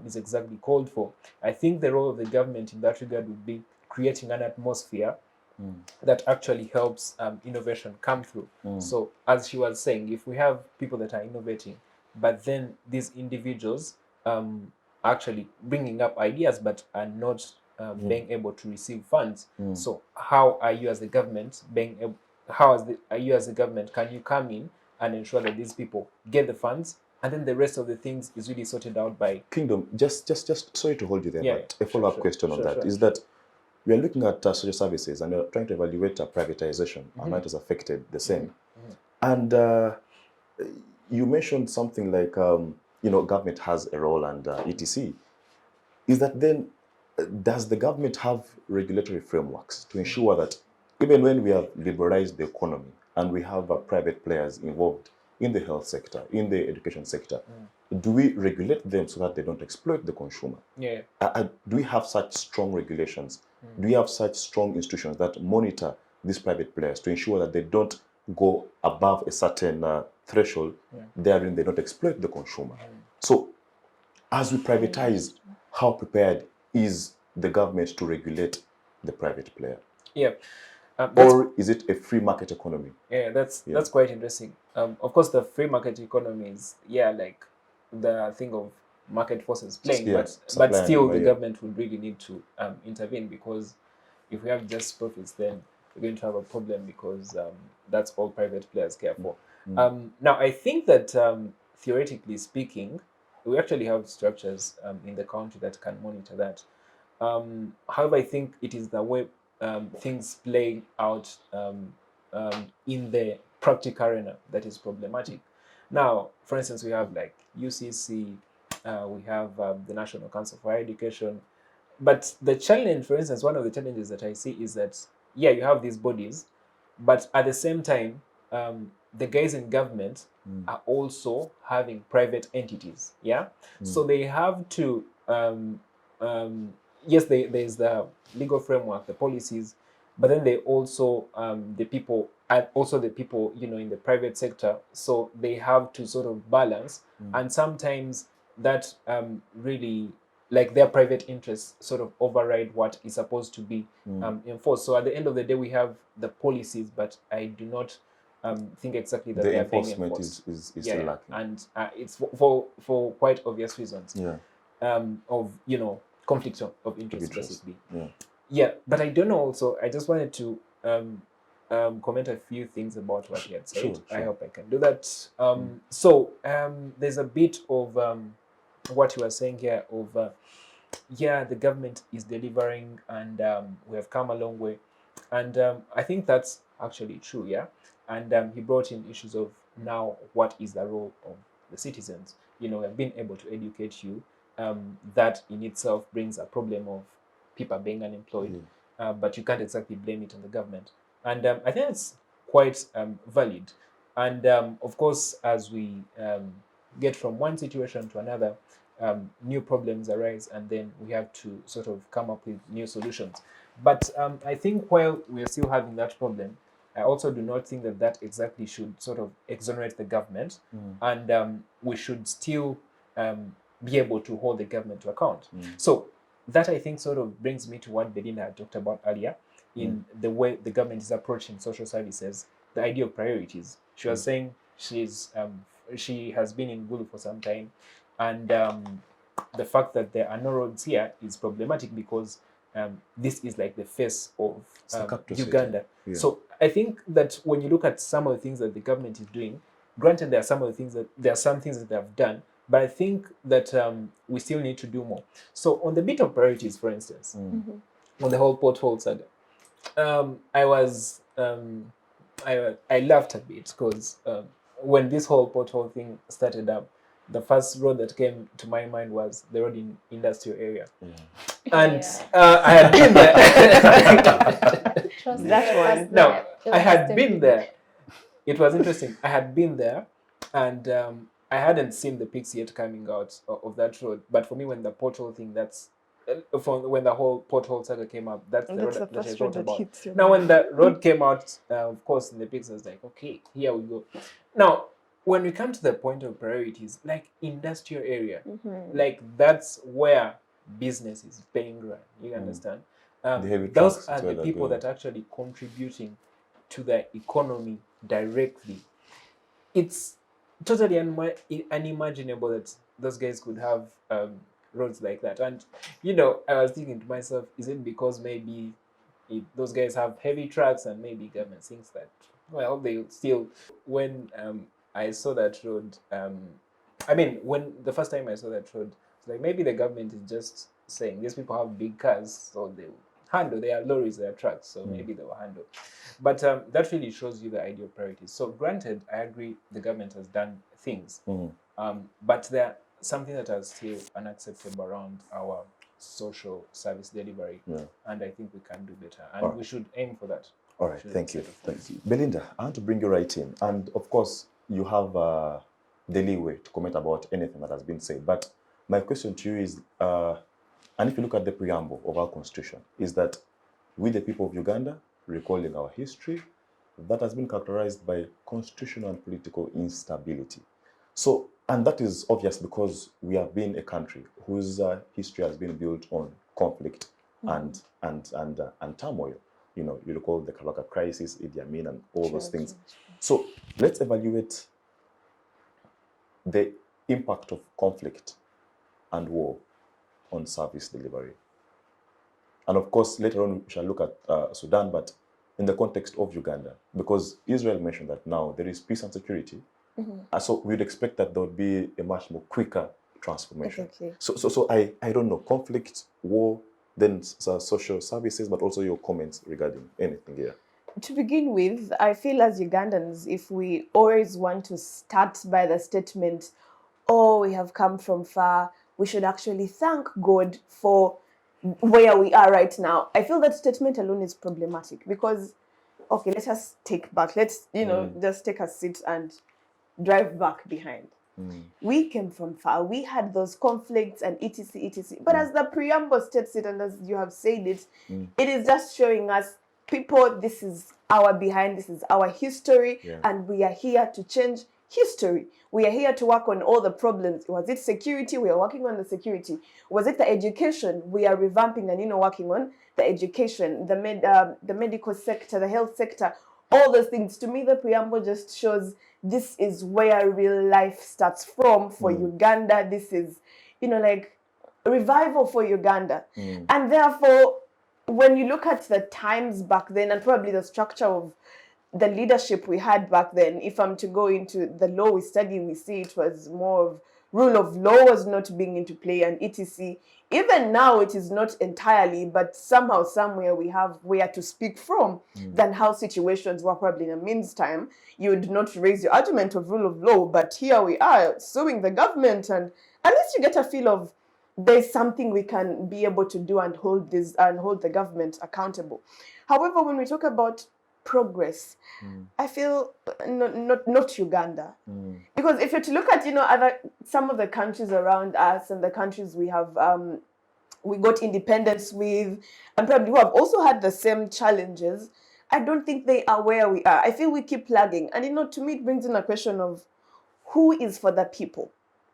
is exactly called for. I think the role of the government in that regard would be creating an atmosphere that actually helps innovation come through. So as she was saying, if we have people that are innovating, but then these individuals actually bringing up ideas but are not being able to receive funds. So how are you as the government being able, are you as the government, can you come in and ensure that these people get the funds, and then the rest of the things is really sorted out by Kingdom, just sorry to hold you there, Yeah, but a follow-up question on that is sure. that we are looking at social services and we are trying to evaluate privatization and how it has affected the same. And you mentioned something like, government has a role and etc. Is that then, does the government have regulatory frameworks to ensure that even when we have liberalized the economy and we have private players involved in the health sector, in the education sector, do we regulate them so that they don't exploit the consumer? Yeah. Do we have such strong regulations? Do we have such strong institutions that monitor these private players to ensure that they don't go above a certain threshold, therein they don't exploit the consumer? So as we privatize, how prepared is the government to regulate the private player? Yeah. Or is it a free market economy? Yeah, that's quite interesting. Of course, the free market economy is like the thing of market forces playing, but still the government would really need to intervene, because if we have just profits, then we're going to have a problem, because that's all private players care for. Now, I think that theoretically speaking, we actually have structures in the country that can monitor that. However, I think it is the way things play out in the practical arena that is problematic. Now, for instance, we have like UCC, we have the National Council for Higher Education. But the challenge, for instance, one of the challenges that I see is that, yeah, you have these bodies, but at the same time, the guys in government are also having private entities. Yeah, so they have to. Yes, there's the legal framework, the policies, but then they also the people, and also the people, you know, in the private sector. So they have to sort of balance, and sometimes that really, like, their private interests sort of override what is supposed to be enforced. So at the end of the day, we have the policies, but I do not think exactly that The they are being enforcement enforced. is still lacking. And it's for quite obvious reasons. Yeah. Of, you know, conflict of interest, basically. Yeah. Yeah, but I don't know. Also, I just wanted to comment a few things about what he had said. Sure. I hope I can do that. So there's a bit of what you were saying here of yeah, the government is delivering, and we have come a long way, and I think that's actually true. Yeah, and he brought in issues of now what is the role of the citizens. You know, we have been able to educate you. That in itself brings a problem of people being unemployed, but you can't exactly blame it on the government. And I think it's quite valid. And of course, as we get from one situation to another, new problems arise, and then we have to sort of come up with new solutions. But I think while we're still having that problem, I also do not think that that exactly should sort of exonerate the government, and we should still be able to hold the government to account. So that, I think, sort of brings me to what Belinda had talked about earlier in the way the government is approaching social services, the idea of priorities. She was saying she has been in Gulu for some time, and the fact that there are no roads here is problematic because this is like the face of Uganda. Yeah. So I think that when you look at some of the things that the government is doing, granted there are some things that they have done, but I think that we still need to do more. So on the bit of priorities, for instance, on the whole pothole saga, I laughed a bit because when this whole pothole thing started up, the first road that came to my mind was the road in industrial area. And I had been there. That one. No, I had been there. It was interesting. I had been there, and I hadn't seen the pics yet coming out of that road. But for me, when the pothole thing, when the whole pothole saga came up, that's the road that I thought about. Now, when the road came out, of course, in the pics, I was like, okay, here we go. Now, when we come to the point of priorities, like industrial area, like that's where business is paying rent. You understand? Those are the people that are actually contributing to the economy directly. It's totally unimaginable that those guys could have roads like that. And, you know, I was thinking to myself, is it because maybe those guys have heavy trucks and maybe government thinks that, well, they still, when I saw that road, when the first time I saw that road, it's like maybe the government is just saying these people have big cars, so they will handle. They are lorries, they are trucks, so maybe they will handle. But that really shows you the idea of priorities. So granted, I agree the government has done things, but there something that is still unacceptable around our social service delivery, and I think we can do better, and we should aim for that. All right, thank you. Belinda, I want to bring you right in, and of course, you have the leeway to comment about anything that has been said, but my question to you is, and if you look at the preamble of our constitution, is that we, the people of Uganda, recalling our history, that has been characterized by constitutional and political instability. So, and that is obvious because we have been a country whose history has been built on conflict and turmoil. You know, you recall the Kabaka crisis, Idi Amin, and all those things. So let's evaluate the impact of conflict and war on service delivery. And of course, later on, we shall look at Sudan, but in the context of Uganda, because Israel mentioned that now there is peace and security. So we'd expect that there would be a much more quicker transformation. Exactly. So I don't know, conflict, war, then social services, but also your comments regarding anything here. To begin with, I feel as Ugandans, if we always want to start by the statement, oh, we have come from far, we should actually thank God for where we are right now. I feel that statement alone is problematic because okay, let us take back. Let's, just take a seat and drive back behind. We came from far. We had those conflicts and etc. etc. But as the preamble states it, and as you have said it, it is just showing us, people, this is our behind, this is our history, and we are here to change history. We are here to work on all the problems. Was it security? We are working on the security. Was it the education? We are revamping and working on the education, the medical sector, the health sector, all those things. To me, the preamble just shows this is where real life starts from for Uganda. This is, like revival for Uganda. And therefore, when you look at the times back then and probably the structure of the leadership we had back then, if I'm to go into the law we study, we see it was more of rule of law was not being into play and etc. Even now it is not entirely, but somehow, somewhere we have where to speak from than how situations were probably in a meantime. You would not raise your argument of rule of law, but here we are suing the government, and at least you get a feel of there's something we can be able to do and hold the government accountable. However, when we talk about progress, I feel not Uganda, because if you're to look at some of the countries around us and the countries we have we got independence with, and probably who have also had the same challenges, I don't think they are where we are. I feel we keep lagging, and to me it brings in a question of who is for the people.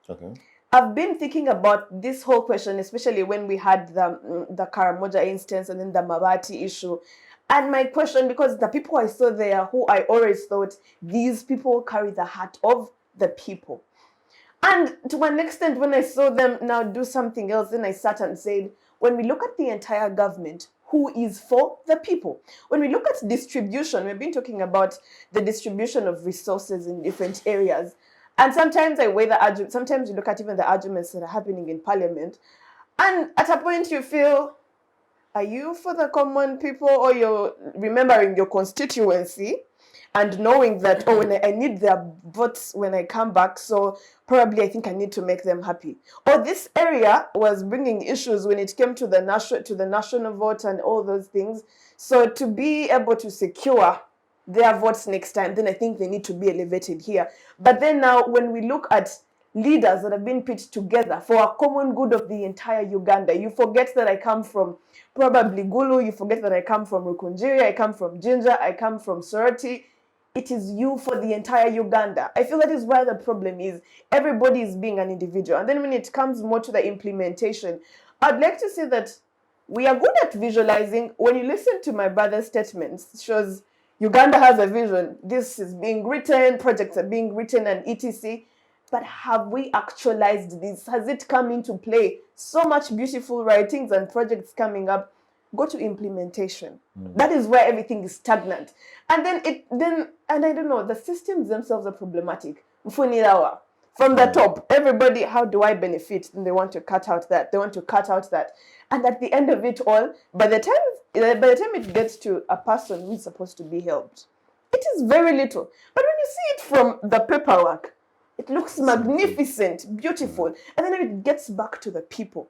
Okay. I've been thinking about this whole question, especially when we had the Karamoja instance and then the Mabati issue. And my question, because the people I saw there, who I always thought, these people carry the heart of the people. And to an extent, when I saw them now do something else, then I sat and said, when we look at the entire government, who is for the people? When we look at distribution, we've been talking about the distribution of resources in different areas. And sometimes I weigh the argument, sometimes you look at even the arguments that are happening in parliament, and at a point you feel, are you for the common people, or you're remembering your constituency and knowing that, when I need their votes when I come back, so probably I think I need to make them happy. Or this area was bringing issues when it came to the national vote and all those things. So to be able to secure their votes next time, then I think they need to be elevated here. But then now, when we look at leaders that have been put together for a common good of the entire Uganda, you forget that I come from probably Gulu, you forget that I come from Rukunjiri, I come from Jinja, I come from Soroti. It is you for the entire Uganda. I feel that is where the problem is. Everybody is being an individual. And then when it comes more to the implementation, I'd like to say that we are good at visualizing. When you listen to my brother's statements, it shows Uganda has a vision. This is being written, projects are being written and etc. But have we actualized this? Has it come into play? So much beautiful writings and projects coming up. Go to implementation. That is where everything is stagnant. And then I don't know, the systems themselves are problematic. Mfunirawa. From the top, everybody, how do I benefit? And they want to cut out that. They want to cut out that. And at the end of it all, by the time it gets to a person who is supposed to be helped, it is very little. But when you see it from the paperwork, it looks magnificent, beautiful. And then it gets back to the people.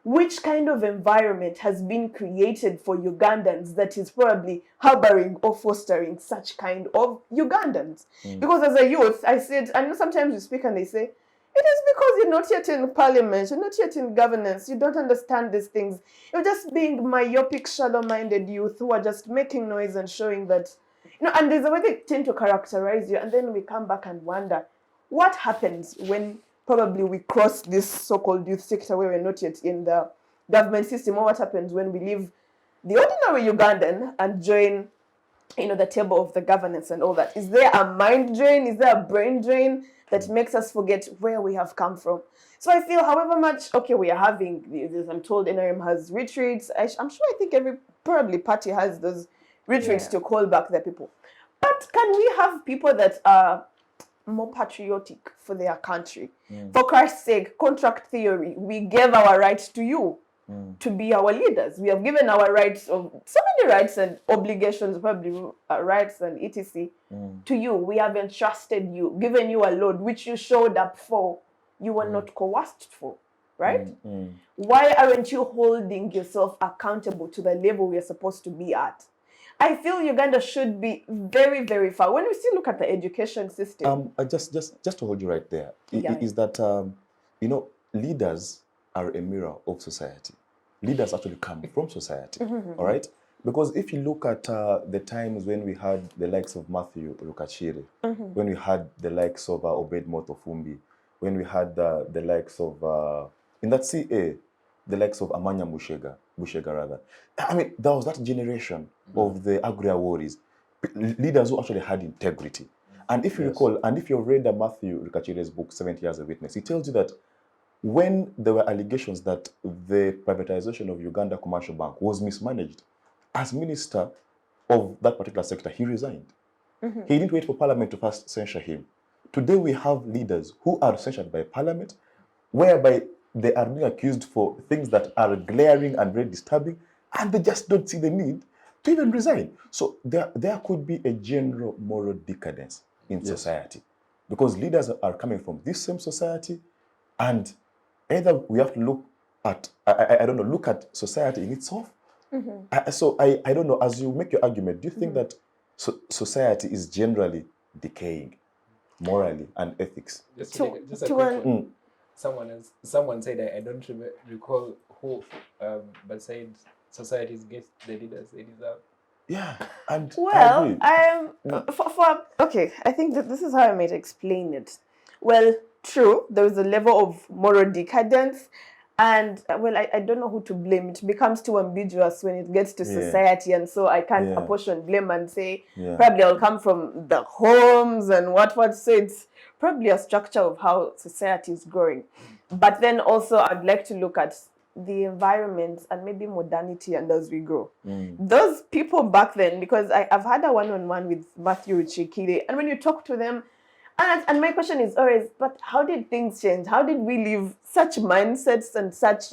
Which kind of environment has been created for Ugandans that is probably harboring or fostering such kind of Ugandans? Because as a youth, I said, I know sometimes you speak and they say, it is because you're not yet in parliament, you're not yet in governance, you don't understand these things. You're just being myopic, shallow-minded youth who are just making noise and showing that, and there's a way they tend to characterize you, and then we come back and wonder, what happens when probably we cross this so-called youth sector where we're not yet in the government system, or what happens when we leave the ordinary Ugandan and join, the table of the governance and all that? Is there a mind drain? Is there a brain drain that makes us forget where we have come from? So I feel however much, we are having this, I'm told NRM has retreats. I think every probably party has those retreats to call back the people. But can we have people that are more patriotic for their country? For Christ's sake, contract theory, we gave our rights to you to be our leaders. We have given our rights, of so many rights and obligations, probably rights and etc. to you. We have entrusted you, given you a load which you showed up for. You were not coerced for, right? Why aren't you holding yourself accountable to the level we are supposed to be at? I feel Uganda should be very, very far. When we still look at the education system. Just to hold you right there, Yeah. is that leaders are a mirror of society. Leaders actually come from society, all right? Because if you look at the times when we had the likes of Matthew Rukachire, when we had the likes of Obed Motofumbi, when we had the likes of, in that CA, the likes of Amanya Bushega rather. I mean, there was that generation of the Agria warriors, leaders who actually had integrity. And if you recall, and if you've read Matthew Rukachire's book, 70 Years of Witness, he tells you that when there were allegations that the privatization of Uganda Commercial Bank was mismanaged, as minister of that particular sector, he resigned. He didn't wait for Parliament to first censure him. Today we have leaders who are censured by Parliament, whereby they are being accused for things that are glaring and very disturbing, and they just don't see the need to even resign. So there could be a general moral decadence in society, because leaders are coming from this same society, and either we have to look at, look at society in itself. So I don't know, as you make your argument, do you think that society is generally decaying morally and ethics? Just a quick one. Someone said, I don't recall who, but said societies get the leaders they deserve. Yeah, and well, okay, I think that this is how I might explain it. Well, true, there is a level of moral decadence, and well, I don't know who to blame. It becomes too ambiguous when it gets to society, and so I can't apportion blame and say probably I'll come from the homes and what. So it's probably a structure of how society is growing. But then also I'd like to look at the environment and maybe modernity, and as we grow. Those people back then, because I've had a one-on-one with Matthew Chikile, and when you talk to them, and my question is always, but how did things change? How did we leave such mindsets and such,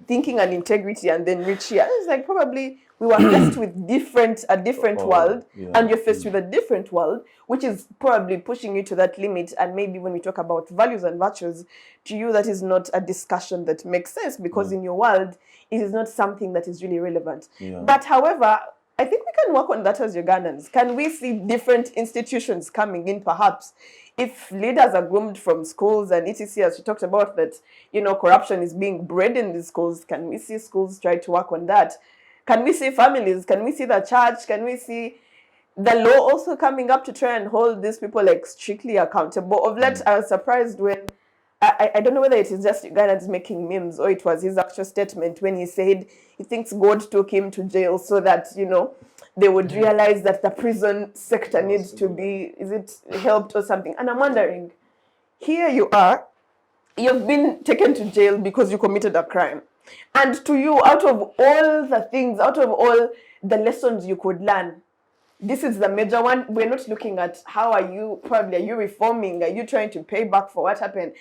thinking and integrity and then reach here? It's like probably we were faced with a different world, and you're faced with a different world, which is probably pushing you to that limit. And maybe when we talk about values and virtues, to you, that is not a discussion that makes sense, because in your world, it is not something that is really relevant. But however, I think we can work on that as Ugandans. Can we see different institutions coming in, perhaps? If leaders are groomed from schools and etc., as you talked about, that, corruption is being bred in the schools, can we see schools try to work on that? Can we see families? Can we see the church? Can we see the law also coming up to try and hold these people like strictly accountable? Of late, I was surprised when, I don't know whether it is just Ugandans making memes or it was his actual statement when he said he thinks God took him to jail so that, they would realize that the prison sector needs to be, is it helped or something? And I'm wondering, here you are, you've been taken to jail because you committed a crime. And to you, out of all the things, out of all the lessons you could learn, this is the major one. We're not looking at are you reforming? Are you trying to pay back for what happened?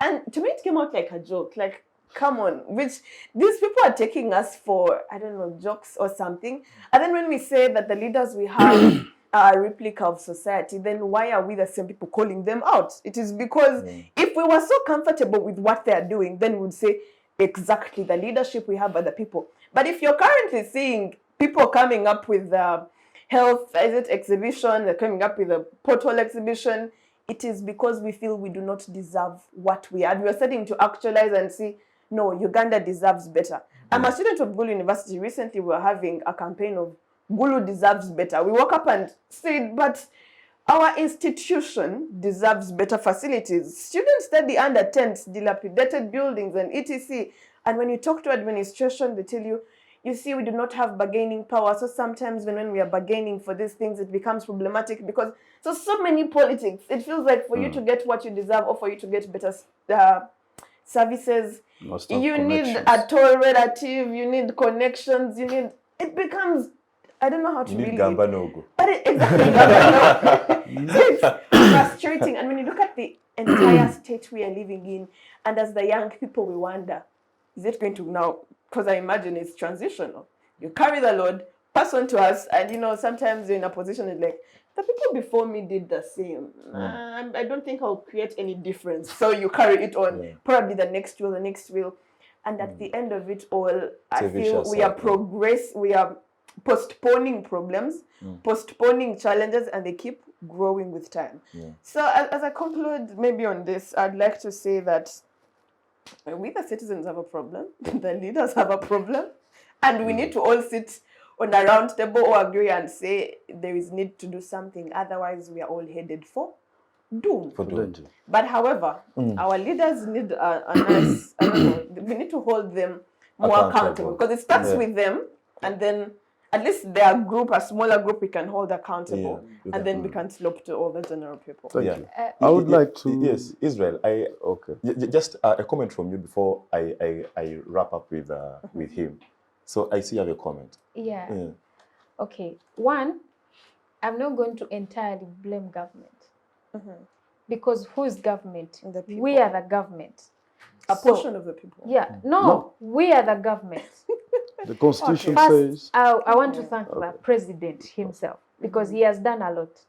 And to me, it came out like a joke. Like, come on, these people are taking us for, I don't know, jokes or something. And then when we say that the leaders we have are a replica of society, then why are we the same people calling them out? It is because if we were so comfortable with what they are doing, then we would say, exactly, the leadership we have are the people. But if you're currently seeing people coming up with the health exhibition, they're coming up with a portal exhibition, it is because we feel we do not deserve what we are. We are starting to actualize and see, no, Uganda deserves better. I'm a student of Gulu University. Recently, we were having a campaign of Gulu deserves better. We woke up and said, but our institution deserves better facilities. Students study under tents, dilapidated buildings, and etc. And when you talk to administration, they tell you, you see, we do not have bargaining power. So sometimes when we are bargaining for these things, it becomes problematic because so many politics. It feels like for you to get what you deserve or for you to get better services, you need a tall relative, you need connections, it becomes, I don't know how to really... But exactly. It's frustrating. And when you look at the entire state we are living in, and as the young people, we wonder, is it going to now, because I imagine it's transitional. You carry the load, pass on to us, and sometimes you're in a position it's like, the people before me did the same. I don't think I'll create any difference. So you carry it on, probably the next will. And at the end of it all, I feel we are postponing problems, postponing challenges, and they keep growing with time. So as I conclude maybe on this, I'd like to say that we the citizens have a problem, the leaders have a problem, and we need to all sit on a round table or agree and say there is need to do something. Otherwise, we are all headed for doom. But however, our leaders need a nice, I don't know, we need to hold them more accountable, because it starts with them, and then at least their group, a smaller group, we can hold accountable, and then we can slope to all the general people. Thank you. I would like to... Yes, Israel, just a comment from you before I wrap up with him. So I see you have a comment. Yeah. Okay. One, I'm not going to entirely blame government. Because who is government? The people. We are the government. A portion of the people. Yeah. No, we are the government. The Constitution First, says... I want to thank the president himself, because he has done a lot.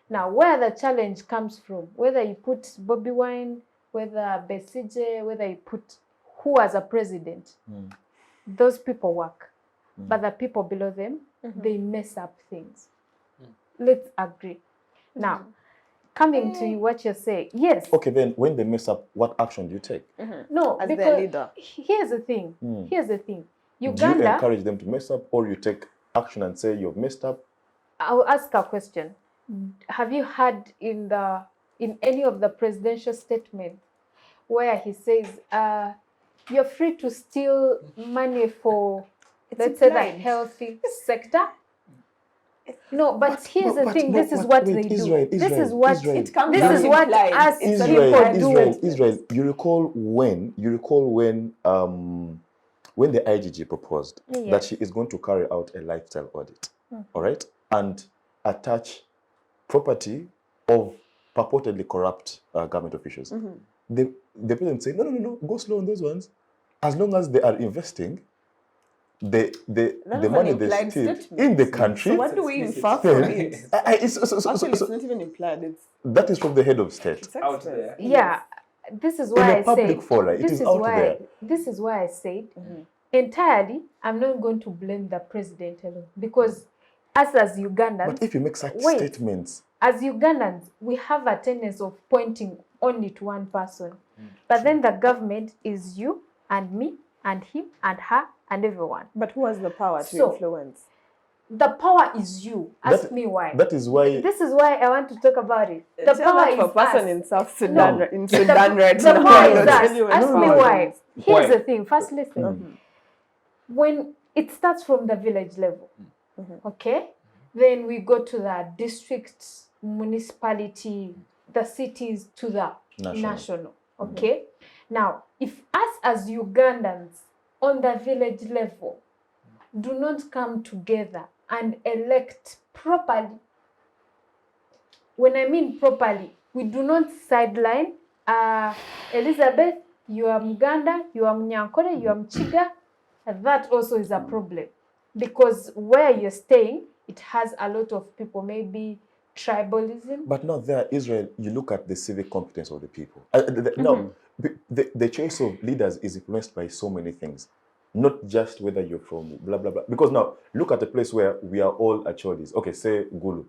Now, where the challenge comes from, whether you put Bobby Wine, whether Besije, whether you put who as a president, those people work. But the people below them, they mess up things. Let's agree. Now, coming to what you're saying, yes. Okay, then when they mess up, what action do you take? No, as because their leader. Here's the thing. Here's the thing. Do you Uganda, encourage them to mess up, or you take action and say you've messed up? I'll ask a question. Have you heard in any of the presidential statements where he says, you're free to steal money for, let's say, the healthy sector? No, but here's the thing. This is what they do. This is what us people do. Israel, you recall when the IGG proposed that she is going to carry out a lifestyle audit, all right, and attach property of purportedly corrupt government officials. The president said, no, go slow on those ones. As long as they are investing the money they steal in the country. So what do we infer from it? Actually, it's not even implied. That is from the head of state. Out there. Yeah, this is why I said. It is out there. This is why I said entirely. I'm not going to blame the president alone, because us as Ugandans. But if you make such statements, as Ugandans, we have a tendency of pointing only to one person, but then the government is you and me and him and her and everyone. But who has the power to influence? The power is you. Ask me why. That is why. This is why I want to talk about it. The power is us. Person in South Sudan, in Sudan right now. The power is us. Ask me why. Here's the thing. First, listen. When it starts from the village level, okay, then we go to the district, municipality, the cities, to the national. Okay. Now, if us as Ugandans on the village level do not come together and elect properly, when I mean properly, we do not sideline, Elizabeth, you are Muganda, you are Mnyankore, you are Mchiga, that also is a problem. Because where you're staying, it has a lot of people, maybe tribalism. But not there, Israel, you look at the civic competence of the people. No, the choice of leaders is influenced by so many things. Not just whether you're from blah, blah, blah. Because now, look at a place where we are all Acholis. Okay, say Gulu.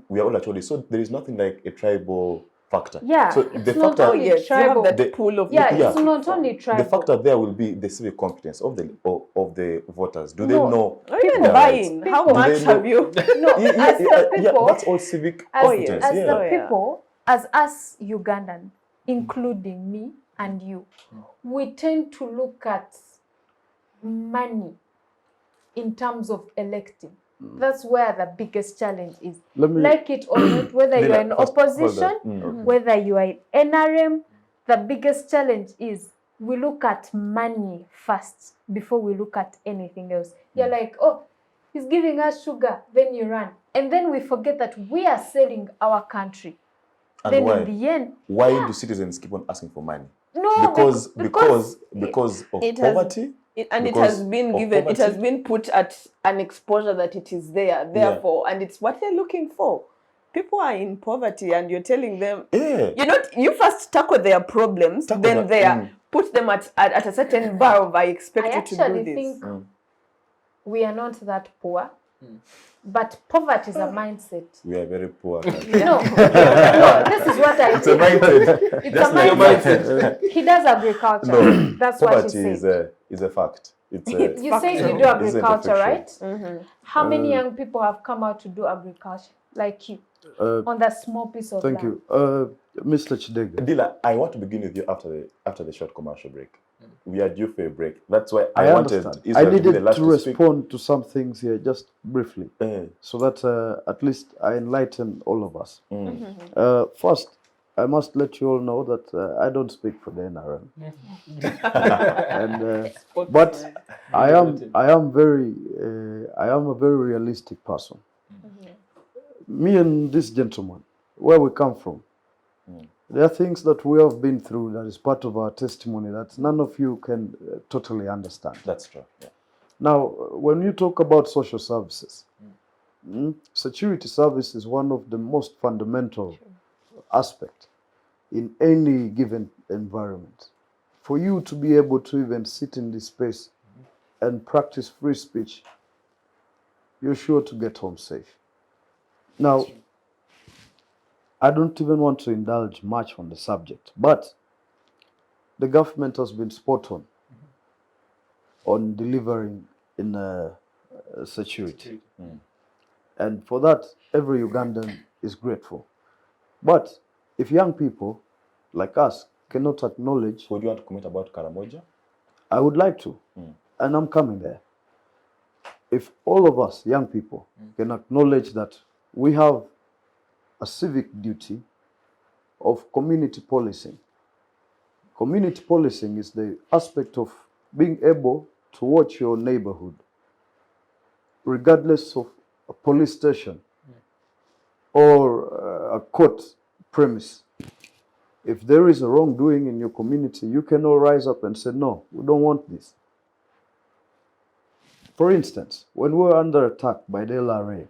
We are all Acholis. So there is nothing like a tribal factor. Yeah, so it's the not factor, only tribal. The pool of it's not only tribal. The factor there will be the civic competence of the voters. Do they know? Even buying. How much have you? No, as the people, that's all civic competence. As the people, as us Ugandans, including me and you, we tend to look at money in terms of electing. That's where the biggest challenge is. Like it or not, whether you're in opposition, whether you are in NRM, the biggest challenge is we look at money first before we look at anything else. You're like, oh, he's giving us sugar, then you run. And then we forget that we are selling our country. And then why? in the end, why do citizens keep on asking for money? No, because of poverty. It has been given. Poverty. It has been put at an exposure that it is there. Therefore, and it's what they're looking for. People are in poverty, and you're telling them, you first tackle their problems, then put them at a certain bar of I expect you to do this. Think we are not that poor. But poverty is a mindset. We are very poor. No, this is what I It's a mindset. It's Just a like mindset. He does agriculture. No, That's what he poverty said. is a fact. It's a, You say you do isn't a agriculture, fiction. right? How many young people have come out to do agriculture, like you, on that small piece of Thank land? you. Mr. Chidega. Dila, I want to begin with you after the short commercial break. We are due for a break. That's why I I wanted understand. Israel I to be the needed last to to speak. respond to some things here just briefly, Eh, so that at least I enlighten all of us. mm. First, I must let you all know that I don't speak for the NRM, and but I am a very realistic person. Me and this gentleman, where we come from, there are things that we have been through that is part of our testimony that none of you can totally understand. That's true. Yeah. Now, when you talk about social services, security service is one of the most fundamental aspects in any given environment. For you to be able to even sit in this space and practice free speech, you're sure to get home safe. Now, I don't even want to indulge much on the subject, but the government has been spot on delivering in security. And for that, every Ugandan is grateful. But if young people like us cannot acknowledge, Would you want to comment about Karamoja? I would like to, and I'm coming there. If all of us, young people, can acknowledge that we have a civic duty of community policing. Community policing is the aspect of being able to watch your neighborhood, regardless of a police station or a court premise. If there is a wrongdoing in your community, you can all rise up and say, no, we don't want this. For instance, when we were under attack by the LRA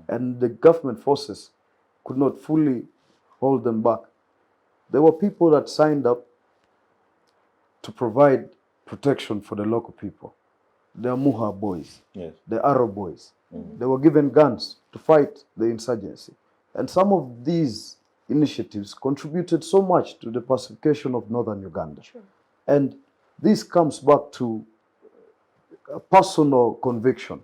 and the government forces could not fully hold them back, there were people that signed up to provide protection for the local people. The Muha boys, Yes. the Arrow boys. They were given guns to fight the insurgency. And some of these initiatives contributed so much to the pacification of northern Uganda. And this comes back to a personal conviction.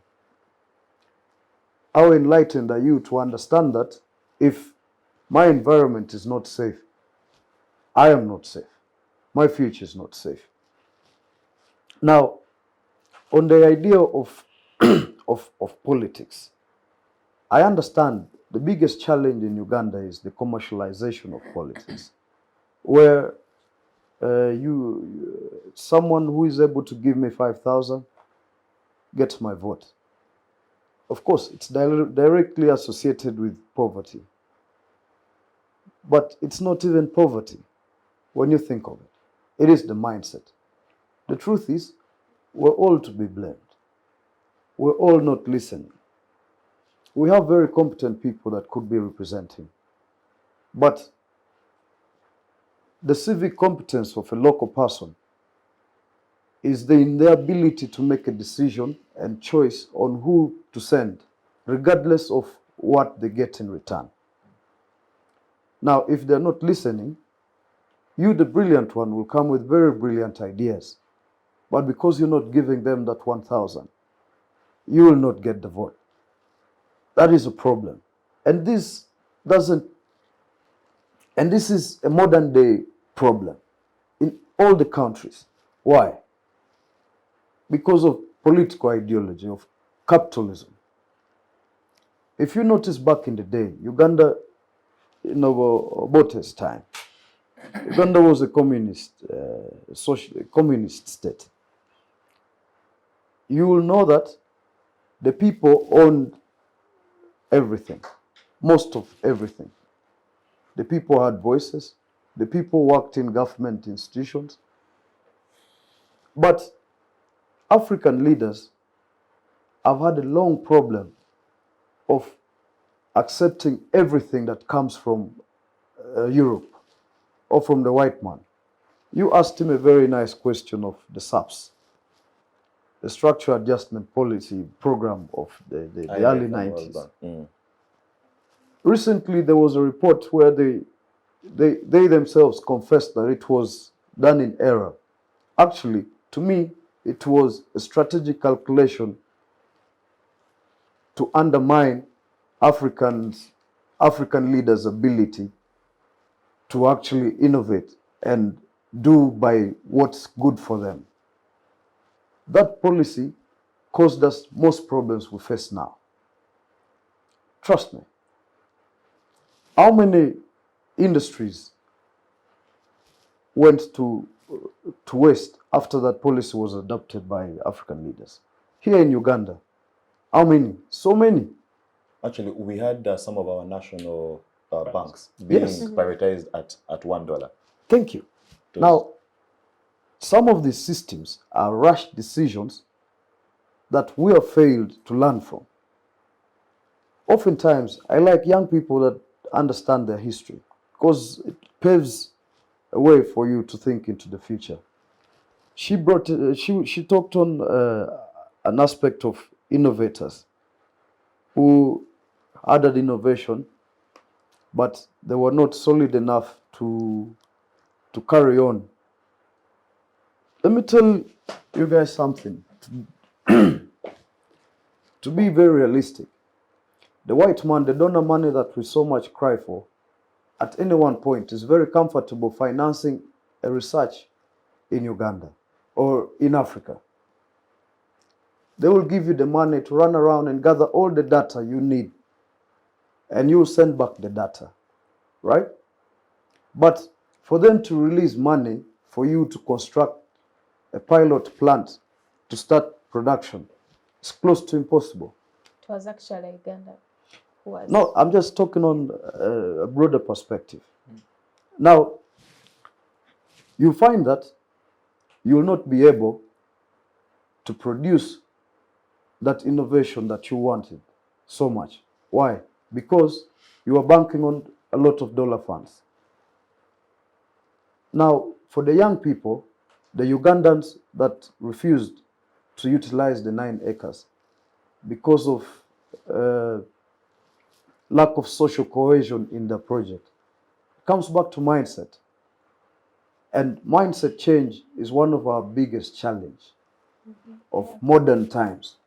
How enlightened are you to understand that if my environment is not safe, I am not safe. My future is not safe. Now, on the idea of, of politics, I understand the biggest challenge in Uganda is the commercialization of politics, where someone who is able to give me 5,000 gets my vote. Of course, it's directly associated with poverty. But it's not even poverty when you think of it. It is the mindset. The truth is, we're all to be blamed. We're all not listening. We have very competent people that could be representing. But the civic competence of a local person is in their ability to make a decision and choice on who to send, regardless of what they get in return. Now, if they're not listening, you, the brilliant one, will come with very brilliant ideas. But because you're not giving them that 1,000, you will not get the vote. That is a problem. And this is a modern day problem in all the countries. Why? Because of political ideology, of capitalism. If you notice back in the day, Uganda, in Obote's time, Uganda was a communist state. You will know that the people owned everything, most of everything. The people had voices. The people worked in government institutions. But African leaders have had a long problem of accepting everything that comes from Europe or from the white man. You asked him a very nice question of the SAPS. the structural adjustment policy program of the early 90s. Recently, there was a report where they themselves confessed that it was done in error. Actually, to me, it was a strategic calculation to undermine African leaders' ability to actually innovate and do by what's good for them. That policy caused us most problems we face now. Trust me. How many industries went to waste after that policy was adopted by African leaders? Here in Uganda, how many? So many. Actually, we had some of our national banks being prioritized at $1. Thank you. Now, some of these systems are rash decisions that we have failed to learn from. Oftentimes, I like young people that understand their history because it paves a way for you to think into the future. She talked on an aspect of innovators who added innovation, but they were not solid enough to carry on. Let me tell you guys something. To be very realistic, the white man, the donor money that we so much cry for, at any one point is very comfortable financing a research in Uganda or in Africa. They will give you the money to run around and gather all the data you need, and you send back the data, right? But for them to release money for you to construct a pilot plant to start production, it's close to impossible. It was actually Uganda who was... No, I'm just talking on a broader perspective. Now, you find that you will not be able to produce that innovation that you wanted so much. Why? Because you are banking on a lot of dollar funds. Now, for the young people, the Ugandans that refused to utilize the 9 acres because of lack of social cohesion in the project, comes back to mindset. And mindset change is one of our biggest challenges of modern times.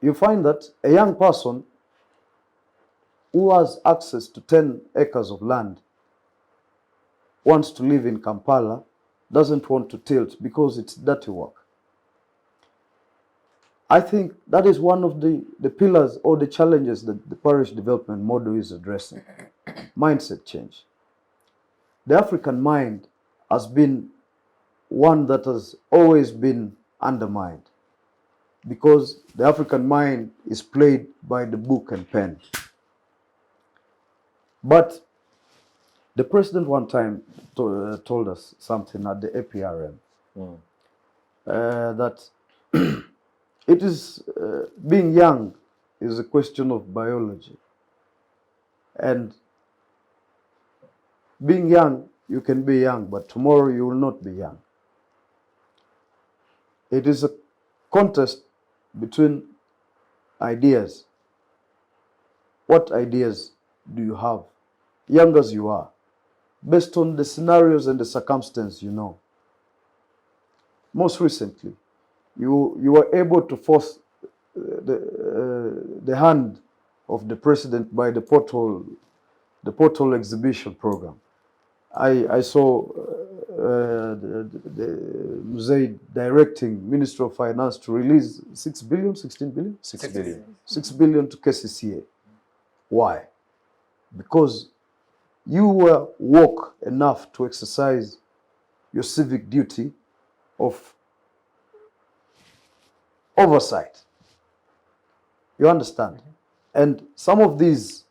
You find that a young person who has access to 10 acres of land wants to live in Kampala, doesn't want to tilt because it's dirty work. I think that is one of the pillars or the challenges that the parish development model is addressing. Mindset change. The African mind has been one that has always been undermined because the African mind is played by the book and pen. But the president one time told us something at the APRM, that it is being young is a question of biology. And being young, you can be young, but tomorrow you will not be young. It is a contest between ideas. What ideas do you have, young as you are, based on the scenarios and the circumstances you know? Most recently, you were able to force the hand of the president by the portal exhibition program. I saw the Mzee directing Minister of Finance to release 6 billion, 16 billion? 6 billion. 6 billion to KCCA. Why? Because you were woke enough to exercise your civic duty of oversight. You understand? And some of these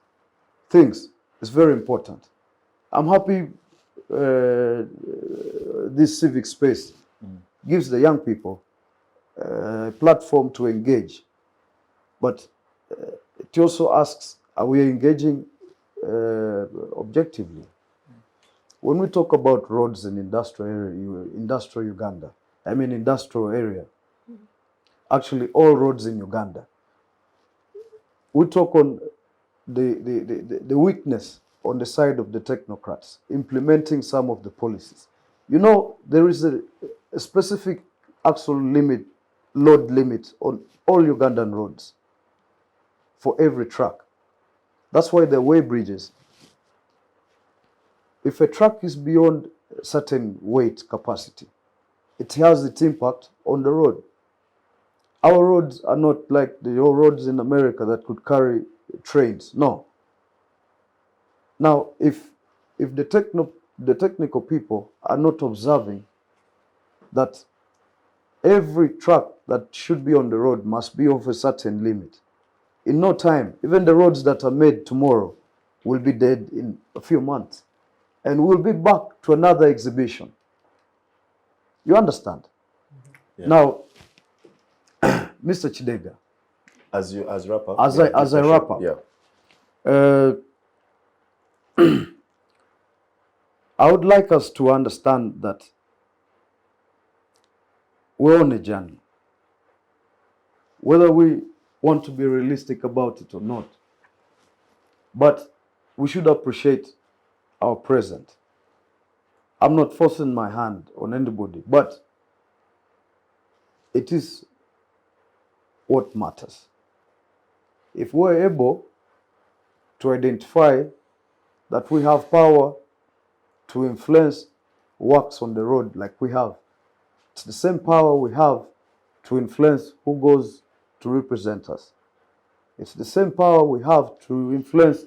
things is very important. I'm happy this civic space gives the young people a platform to engage. But it also asks, are we engaging objectively? When we talk about roads in industrial Uganda, I mean industrial area, actually all roads in Uganda. We talk on the weakness on the side of the technocrats implementing some of the policies. You know, there is a specific axle limit, load limit on all Ugandan roads for every truck. That's why there are weigh bridges. If a truck is beyond a certain weight capacity, it has its impact on the road. Our roads are not like the roads in America that could carry trains. No. Now, if the technical people are not observing that every truck that should be on the road must be of a certain limit, in no time, even the roads that are made tomorrow will be dead in a few months. And we'll be back to another exhibition. You understand? Yeah. Now, Mr. Chidega, As wrap up. as I wrap up, yeah. I would like us to understand that we're on a journey. Whether we want to be realistic about it or not, but we should appreciate our present. I'm not forcing my hand on anybody, but it is what matters. If we're able to identify that we have power to influence works on the road like we have, it's the same power we have to influence who goes to represent us. It's the same power we have to influence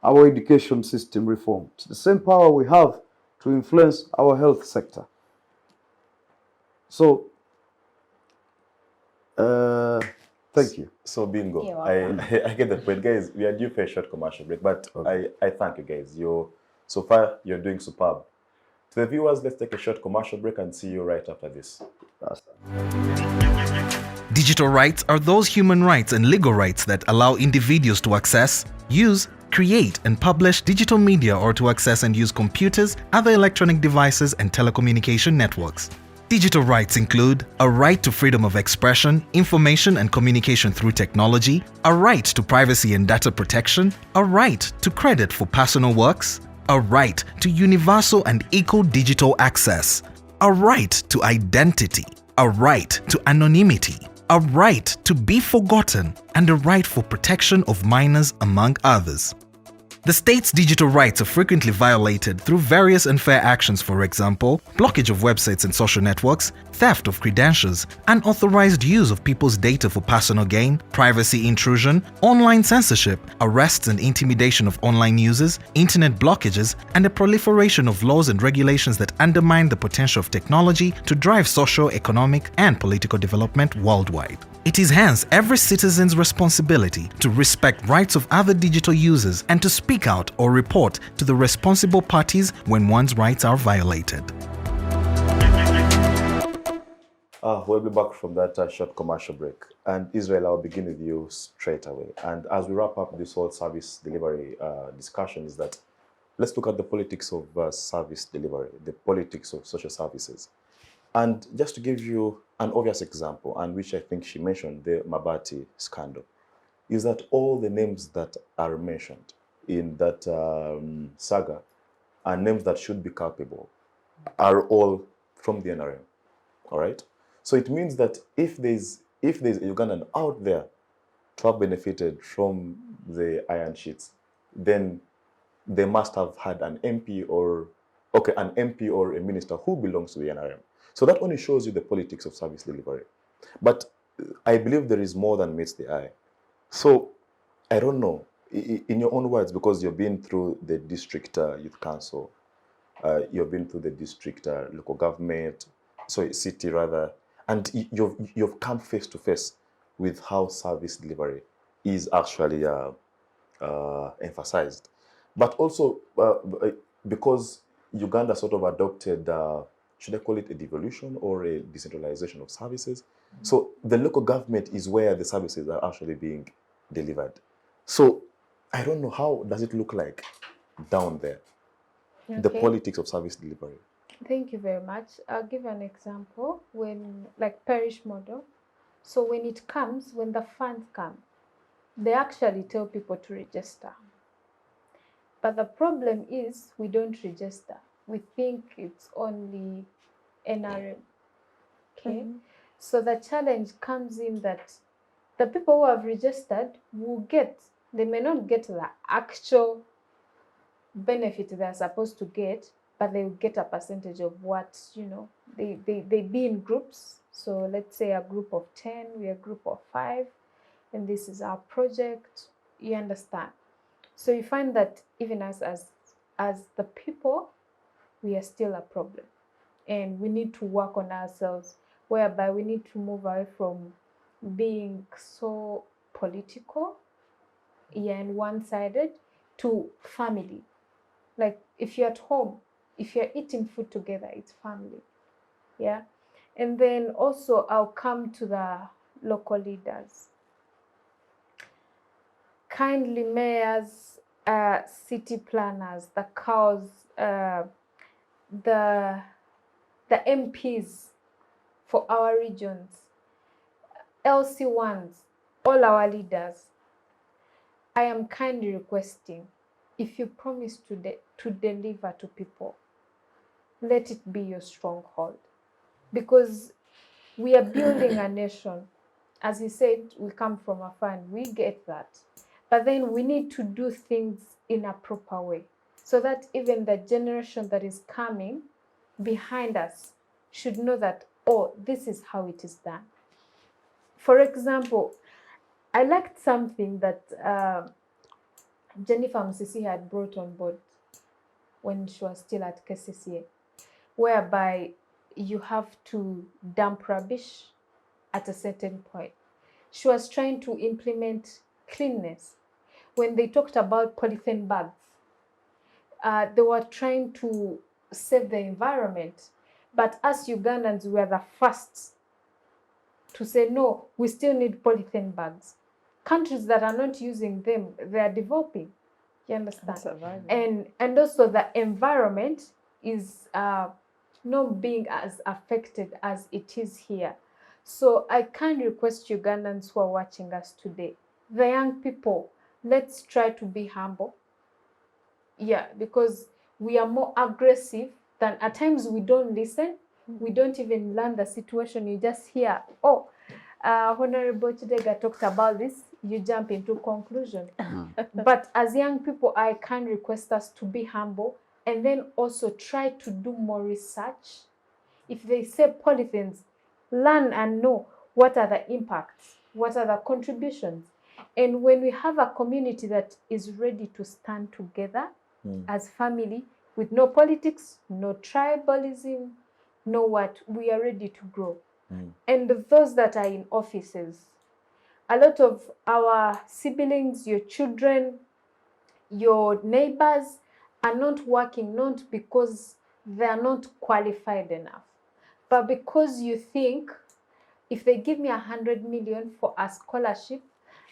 our education system reform. It's the same power we have to influence our health sector. So, thank you. So bingo. You're I get the point, guys. We are due for a short commercial break, but Okay. I thank you guys. So far you're doing superb. To the viewers, let's take a short commercial break and see you right after this. Digital rights are those human rights and legal rights that allow individuals to access, use, create, and publish digital media or to access and use computers, other electronic devices, and telecommunication networks. Digital rights include a right to freedom of expression, information and communication through technology, a right to privacy and data protection, a right to credit for personal works, a right to universal and equal digital access, a right to identity, a right to anonymity, a right to be forgotten, and a right for protection of minors, among others. The state's digital rights are frequently violated through various unfair actions, for example, blockage of websites and social networks, theft of credentials, unauthorized use of people's data for personal gain, privacy intrusion, online censorship, arrests and intimidation of online users, internet blockages, and the proliferation of laws and regulations that undermine the potential of technology to drive social, economic, and political development worldwide. It is hence every citizen's responsibility to respect rights of other digital users and to speak out or report to the responsible parties when one's rights are violated. We'll be back from that short commercial break. And Israel, I'll begin with you straight away. And as we wrap up this whole service delivery discussion, is that let's look at the politics of service delivery, the politics of social services. And just to give you an obvious example, and which I think she mentioned, the Mabati scandal, is that all the names that are mentioned in that saga are names that should be culpable, are all from the NRM, all right? So it means that if there's a Ugandan out there to have benefited from the iron sheets, then they must have had an MP or a minister who belongs to the NRM. So that only shows you the politics of service delivery. But I believe there is more than meets the eye. So I don't know, in your own words, because you've been through the district youth council, you've been through the district local government, city rather, and you've come face to face with how service delivery is actually emphasized. But also because Uganda sort of adopted, should I call it a devolution or a decentralization of services? So the local government is where the services are actually being delivered. So I don't know, how does it look like down there, the Okay. politics of service Thank you very much. I'll give an example when, like, parish model. So when the funds come, they actually tell people to register. But the problem is we don't register. We think it's only NRM. Okay? So the challenge comes in that the people who have registered they may not get the actual benefit they're supposed to get, but they will get a percentage of what, they be in groups. So let's say a group of 10, we're a group of 5, and this is our project. You understand? So you find that even as the people, we are still a problem. And we need to work on ourselves, whereby we need to move away from being so political, and one-sided, to family. Like if you're at home, if you're eating food together, it's family. Yeah. And then also I'll come to the local leaders. Kindly mayors, city planners, the cows, the MPs for our regions, LC1s, all our leaders, I am kindly requesting, if you promise to deliver to people, let it be your stronghold. Because we are building a nation. As he said, we come from a fund, we get that. But then we need to do things in a proper way, so that even the generation that is coming behind us should know that, oh, this is how it is done. For example, I liked something that Jennifer Msisi had brought on board when she was still at KCCA, whereby you have to dump rubbish at a certain point. She was trying to implement cleanness. When they talked about polythene bags, they were trying to save the environment. But as Ugandans, we are the first to say, no, we still need polythene bags. Countries that are not using them, they are developing. You understand? And also the environment is not being as affected as it is here. So I can request Ugandans who are watching us today, the young people, let's try to be humble. Yeah, because we are more aggressive than, at times we don't listen. We don't even learn the situation. You just hear, oh, Honorable Chidega talked about this. You jump into conclusion. But as young people, I can request us to be humble, and then also try to do more research. If they say polythenes, learn and know what are the impacts, what are the contributions. And when we have a community that is ready to stand together as family, with no politics, no tribalism, no what, we are ready to grow. And those that are in offices, a lot of our siblings, your children, your neighbors are not working, not because they are not qualified enough, but because you think, if they give me 100 million for a scholarship,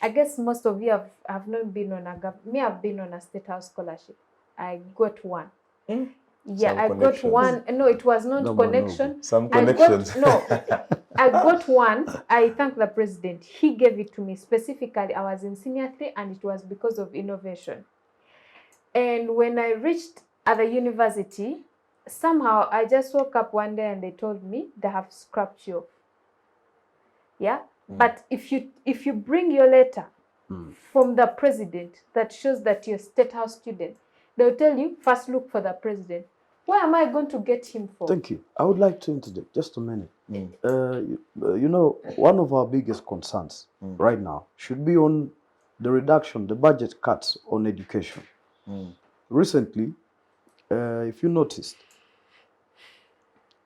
I guess most of you have not been on I've been on a State House scholarship. I got one. Yeah, Some I got one. No, it was not connection. Some connections. I got one. I thank the president. He gave it to me specifically. I was in senior 3, and it was because of innovation. And when I reached at the university, somehow I just woke up one day and they told me they have scrapped you off. Yeah, but if you bring your letter from the president that shows that you're a State House student, they'll tell you, first look for the president. Where am I going to get him from? Thank you. I would like to interject just a minute. One of our biggest concerns right now should be on the reduction, the budget cuts on education. Recently, if you noticed,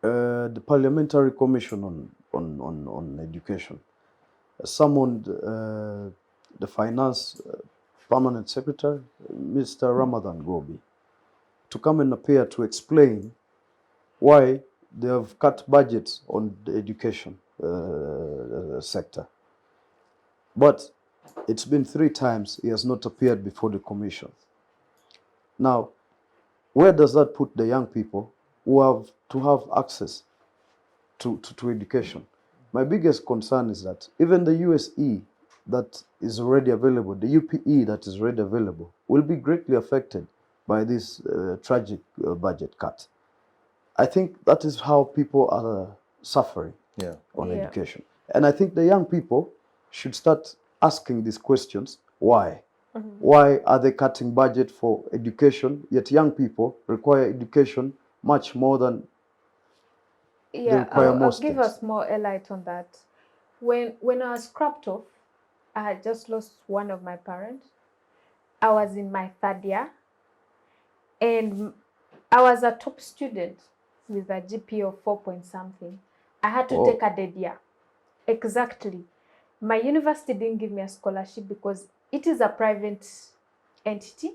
the Parliamentary Commission on Education summoned the Finance Permanent Secretary, Mr. Ramadan Gobi, to come and appear to explain why they have cut budgets on the education sector. But it's been 3 times he has not appeared before the commission. Now, where does that put the young people who have to have access to education? My biggest concern is that even the USE that is already available, the UPE that is already available, will be greatly affected by this tragic budget cut. I think that is how people are suffering on education. And I think the young people should start asking these questions. Why? Why are they cutting budget for education, yet young people require education much more than they require I'll most give things? us more light on that. When I was scrapped off, I had just lost one of my parents. I was in my 3rd year, and I was a top student with a GPA of 4 point something. I had to take a dead year. Exactly. My university didn't give me a scholarship because it is a private entity.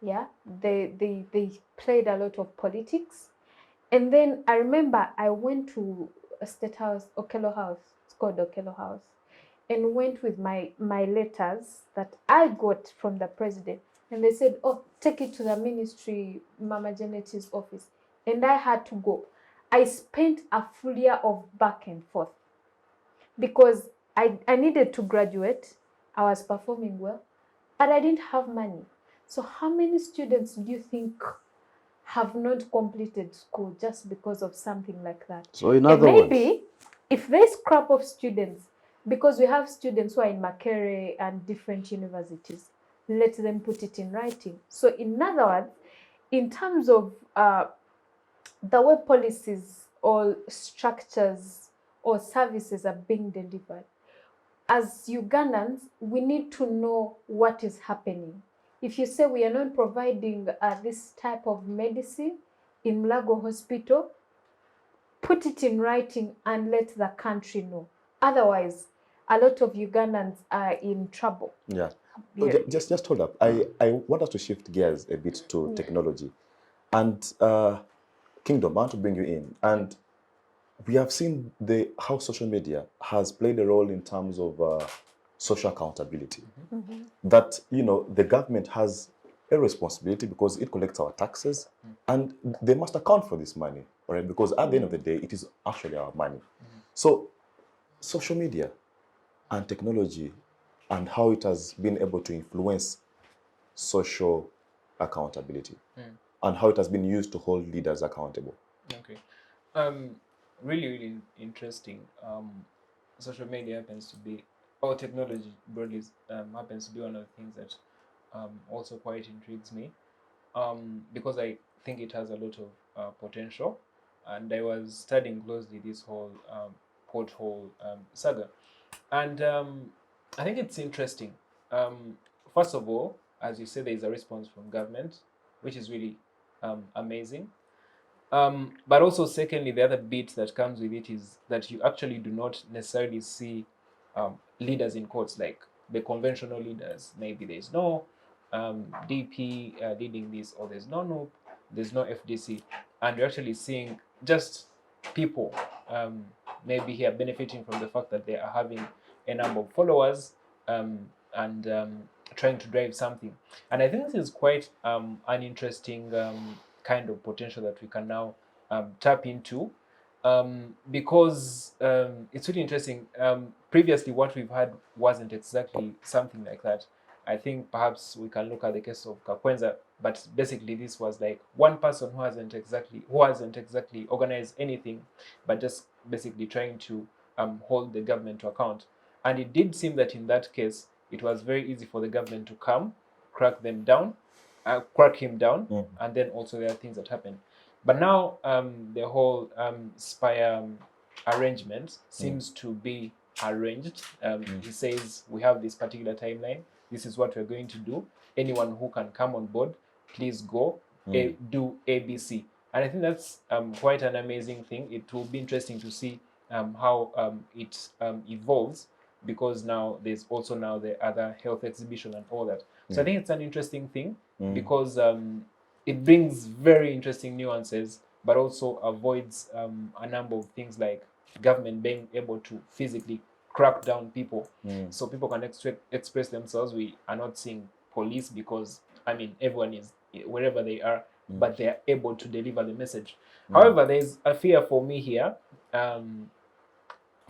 Yeah, they played a lot of politics. And then I remember I went to a state house, Okello House. It's called Okello House. And went with my letters that I got from the president. And they said, oh, take it to the ministry, Mama Janet's office. And I had to go. I spent a full year of back and forth because I needed to graduate. I was performing well, but I didn't have money. So how many students do you think have not completed school just because of something like that? So in other words, maybe if they scrap off students, because we have students who are in Makerere and different universities, let them put it in writing. So in other words, in terms of the way policies or structures or services are being delivered, as Ugandans, we need to know what is happening. If you say we are not providing this type of medicine in Mulago Hospital, put it in writing and let the country know. Otherwise, a lot of Ugandans are in trouble. Yeah. Yeah. Just hold up. I want us to shift gears a bit to technology. And Kingdom, I want to bring you in. And we have seen how social media has played a role in terms of social accountability. That, the government has a responsibility because it collects our taxes and they must account for this money, right? Because at the end of the day, it is actually our money. So social media and technology and how it has been able to influence social accountability and how it has been used to hold leaders accountable. Okay. Really, really interesting. Social media happens to be, or technology broadly happens to be one of the things that also quite intrigues me, because I think it has a lot of potential. And I was studying closely this whole pothole saga. And I think it's interesting. First of all, as you say, there is a response from government, which is really amazing. But also, secondly, the other bit that comes with it is that you actually do not necessarily see leaders in courts, like the conventional leaders. Maybe there's no DP leading this, or there's no NOP, there's no FDC, and you're actually seeing just people maybe here benefiting from the fact that they are having a number of followers and trying to drive something. And I think this is quite an interesting kind of potential that we can now tap into, because it's really interesting. Previously, what we've had wasn't exactly something like that. I think perhaps we can look at the case of Kakwenza, but basically this was like one person who hasn't exactly organized anything, but just basically trying to hold the government to account. And it did seem that in that case, it was very easy for the government to come, crack him down, and then also there are things that happen. But now the whole spire arrangement seems to be arranged. He says we have this particular timeline. This is what we're going to do. Anyone who can come on board, please go do ABC. And I think that's quite an amazing thing. It will be interesting to see how it evolves, because now there's also now the other health exhibition and all that. So I think it's an interesting thing because it brings very interesting nuances, but also avoids a number of things like government being able to physically crack down people, so people can express themselves. We are not seeing police because, I mean, everyone is wherever they are, but they are able to deliver the message. However, there's a fear for me here.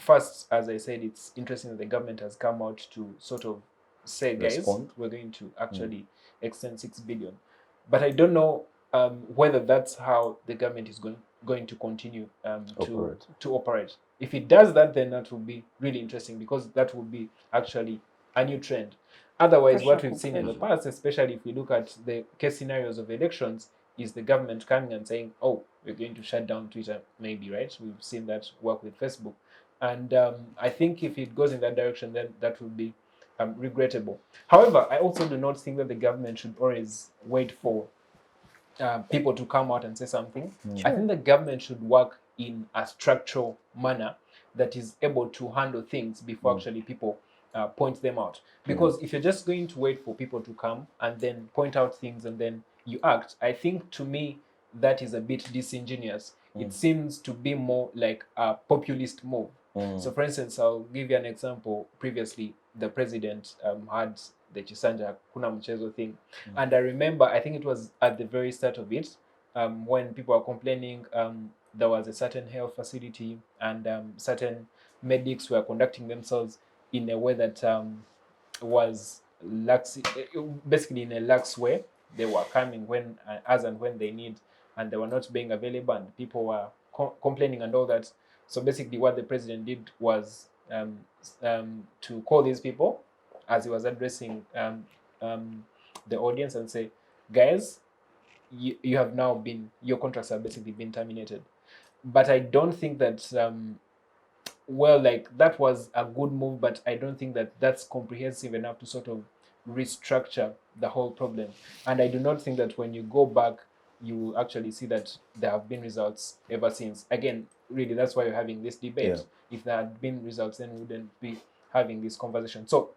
first, as I said, it's interesting that the government has come out to sort of say, guys, Respond. we're going to actually extend 6 billion. But I don't know whether that's how the government is going to continue to operate. If it does that, then that would be really interesting, because that would be actually a new trend. Otherwise, what we've seen in the past, especially if we look at the case scenarios of elections, is the government coming and saying, oh, we're going to shut down Twitter, maybe, right? We've seen that work with Facebook. And I think if it goes in that direction, then that would be regrettable. However, I also do not think that the government should always wait for people to come out and say something. I think the government should work in a structural manner that is able to handle things before actually people point them out. Because if you're just going to wait for people to come and then point out things and then you act, I think, to me, that is a bit disingenuous. It seems to be more like a populist move. So, for instance, I'll give you an example. Previously, the president had the Chisanja Kuna Mchezo thing. And I remember, I think it was at the very start of it, when people were complaining, there was a certain health facility and certain medics were conducting themselves in a way that was lax, basically in a lax way. They were coming when, as and when they need, and they were not being available, and people were complaining and all that. So basically what the president did was to call these people as he was addressing the audience and say, guys, you have now been, your contracts have basically been terminated. But I don't think that, well, like, that was a good move, but I don't think that that's comprehensive enough to sort of restructure the whole problem. And I do not think that when you go back, you actually see that there have been results ever since. Again, really, that's why you're having this debate. If there had been results, then we wouldn't be having this conversation. So,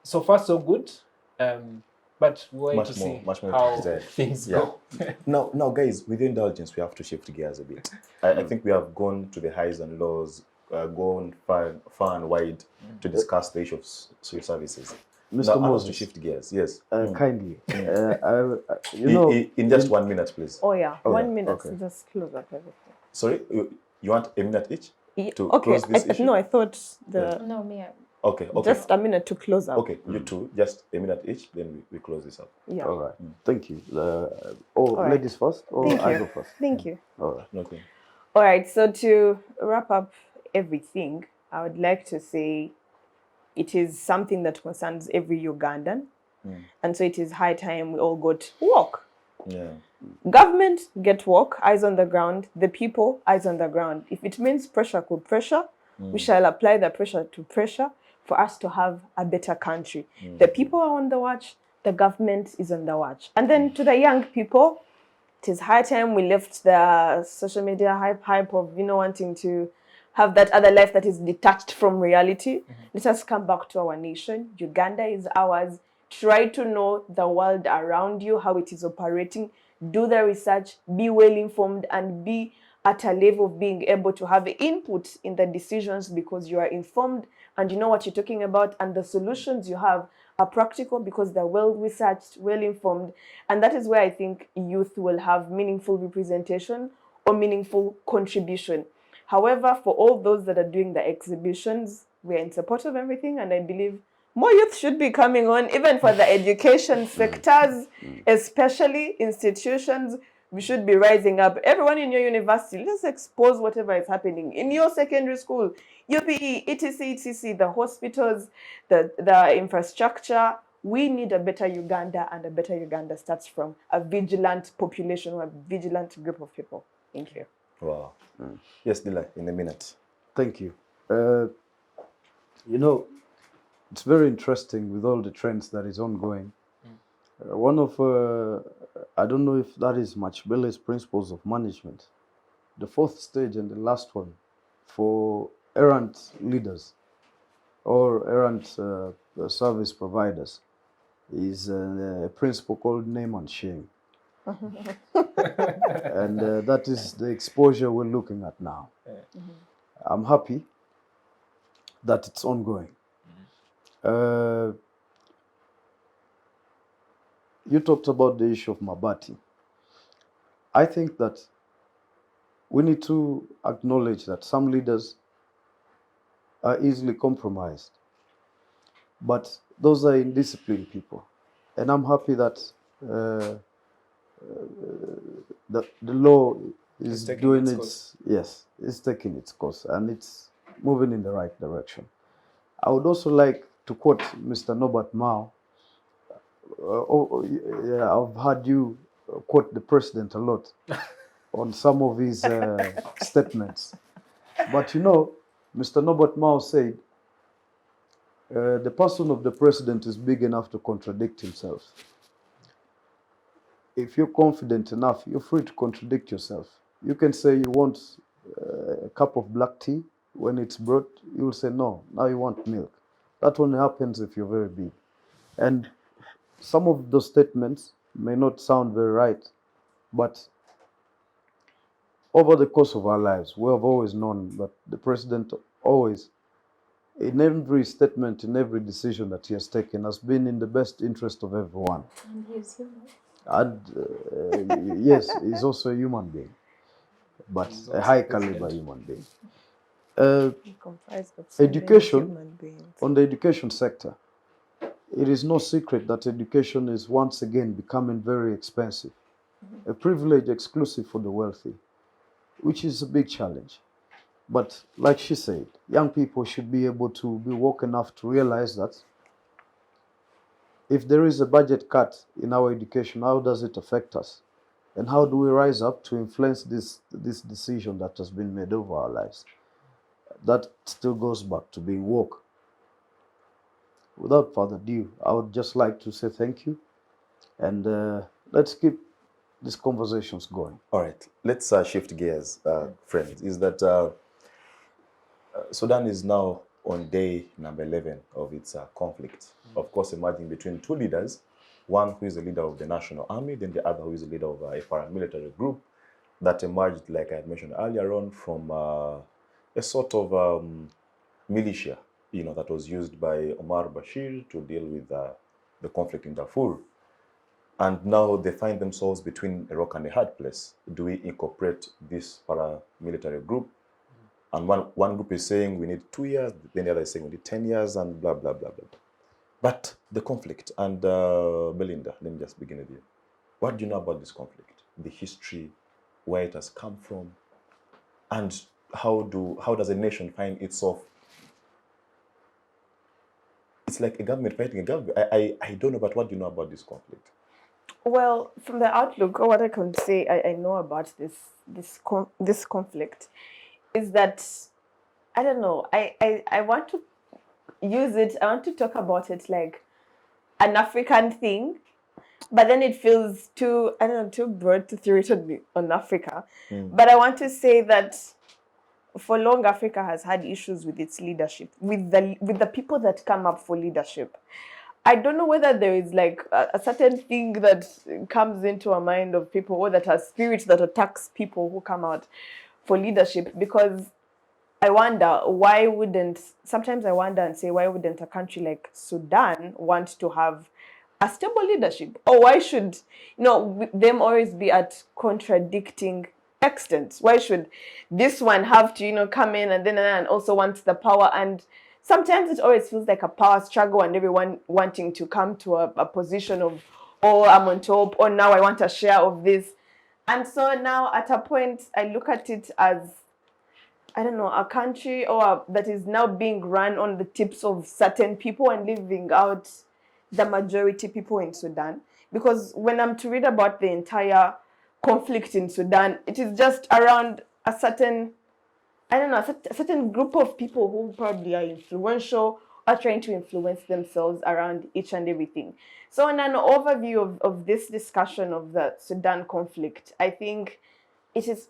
so far so good, but we'll wait to see how things go. Now, guys, with your indulgence, we have to shift gears a bit. I think we have gone to the highs and lows, gone far and wide to discuss the issue of social services. Mr. Now, Moses, to shift gears, yes. Kindly, you know, in just 1 minute, please. Oh yeah, Okay, 1 minute okay. to just close up everything. Sorry, you want a minute each to Okay, close this issue? no, I thought the No, me. Okay. just a minute to close up. Okay, you two, just a minute each, then we close this up. Yeah. all right. Thank you. right. Ladies first, or Thank I you. go first? Thank you. All right. Okay. All right, so to wrap up everything, I would like to say it is something that concerns every Ugandan. And so it is high time we all got work. Yeah. Government get work, eyes on the ground. The people, eyes on the ground. If it means pressure could pressure, we shall apply the pressure to pressure for us to have a better country. The people are on the watch. The government is on the watch. And then to the young people, it is high time we left the social media hype of, wanting to have that other life that is detached from reality. Let us come back to our nation. Uganda is ours. Try to know the world around you, how it is operating. Do the research, be well informed, and be at a level of being able to have input in the decisions because you are informed and you know what you're talking about, and the solutions you have are practical because they're well researched, well informed. And that is where I think youth will have meaningful representation or meaningful contribution. However, for all those that are doing the exhibitions, we're in support of everything, and I believe more youth should be coming on, even for the education sectors, especially institutions. We should be rising up. Everyone in your university, let's expose whatever is happening in your secondary school, UPE, etc., the hospitals, the infrastructure. We need a better Uganda, and a better Uganda starts from a vigilant population or a vigilant group of people. Thank you. Wow. Yes, Dila, in a minute. Thank you. It's very interesting with all the trends that is ongoing. One of, I don't know if that is Machiavelli's principles of management. The fourth stage and the last one for errant leaders or errant service providers is a principle called name and shame. And that is the exposure we're looking at now. I'm happy that it's ongoing. You talked about the issue of Mabati. I think that we need to acknowledge that some leaders are easily compromised. But those are indisciplined people. And I'm happy that the law is taking doing its its, course. yes, it's taking its course and it's moving in the right direction. I would also like to quote Mr. Norbert Mao. Yeah, I've heard you quote the president a lot on some of his statements. But you know, Mr. Norbert Mao said, the person of the president is big enough to contradict himself. If you're confident enough, you're free to contradict yourself. You can say you want a cup of black tea. When it's brought, you'll say no, now you want milk. That only happens if you're very big. And some of those statements may not sound very right, but over the course of our lives, we have always known that the president always, in every statement, in every decision that he has taken, has been in the best interest of everyone. And he's human. And yes, he's also a human being, but He's a also high president. caliber human being. Comprised of so many Education, human beings. on the education sector, it is no secret that education is once again becoming very expensive, a privilege exclusive for the wealthy, which is a big challenge. But like she said, young people should be able to be woke enough to realize that if there is a budget cut in our education, how does it affect us? And how do we rise up to influence this decision that has been made over our lives? That still goes back to being woke. Without further ado, I would just like to say thank you, and let's keep these conversations going. All right, let's shift gears, friends. Is that Sudan is now on day number 11 of its conflict, of course, emerging between two leaders, one who is the leader of the national army, then the other who is the leader of a paramilitary group that emerged, like I had mentioned earlier on, from a sort of militia, that was used by Omar Bashir to deal with the conflict in Darfur. And now they find themselves between a rock and a hard place. Do we incorporate this paramilitary group? And one group is saying we need 2 years, then the other is saying we need 10 years, and blah, blah, blah, blah. But the conflict, and Belinda, let me just begin with you. What do you know about this conflict? The history, where it has come from, and how does a nation find itself? It's like a government fighting a government. I don't know, but what do you know about this conflict? Well, from the outlook, or what I can say I know about this conflict is that, I don't know, I want to use it, I want to talk about it like an African thing, but then it feels too, I don't know, too broad to throw it on Africa. But I want to say that for long, Africa has had issues with its leadership, with the people that come up for leadership. I don't know whether there is like a certain thing that comes into a mind of people, or that has spirits that attacks people who come out for leadership, because I wonder sometimes I wonder and say, why wouldn't a country like Sudan want to have a stable leadership? Or why should, them always be at contradicting extents? Why should this one have to, come in and also want the power? And sometimes it always feels like a power struggle, and everyone wanting to come to a position of, oh, I'm on top, or now I want a share of this. And so now at a point, I look at it as, I don't know, a country that is now being run on the tips of certain people and leaving out the majority people in Sudan. Because when I'm to read about the entire conflict in Sudan, it is just around a certain, I don't know, a certain group of people who probably are influential or trying to influence themselves around each and everything. So in an overview of this discussion of the Sudan conflict, I think it is,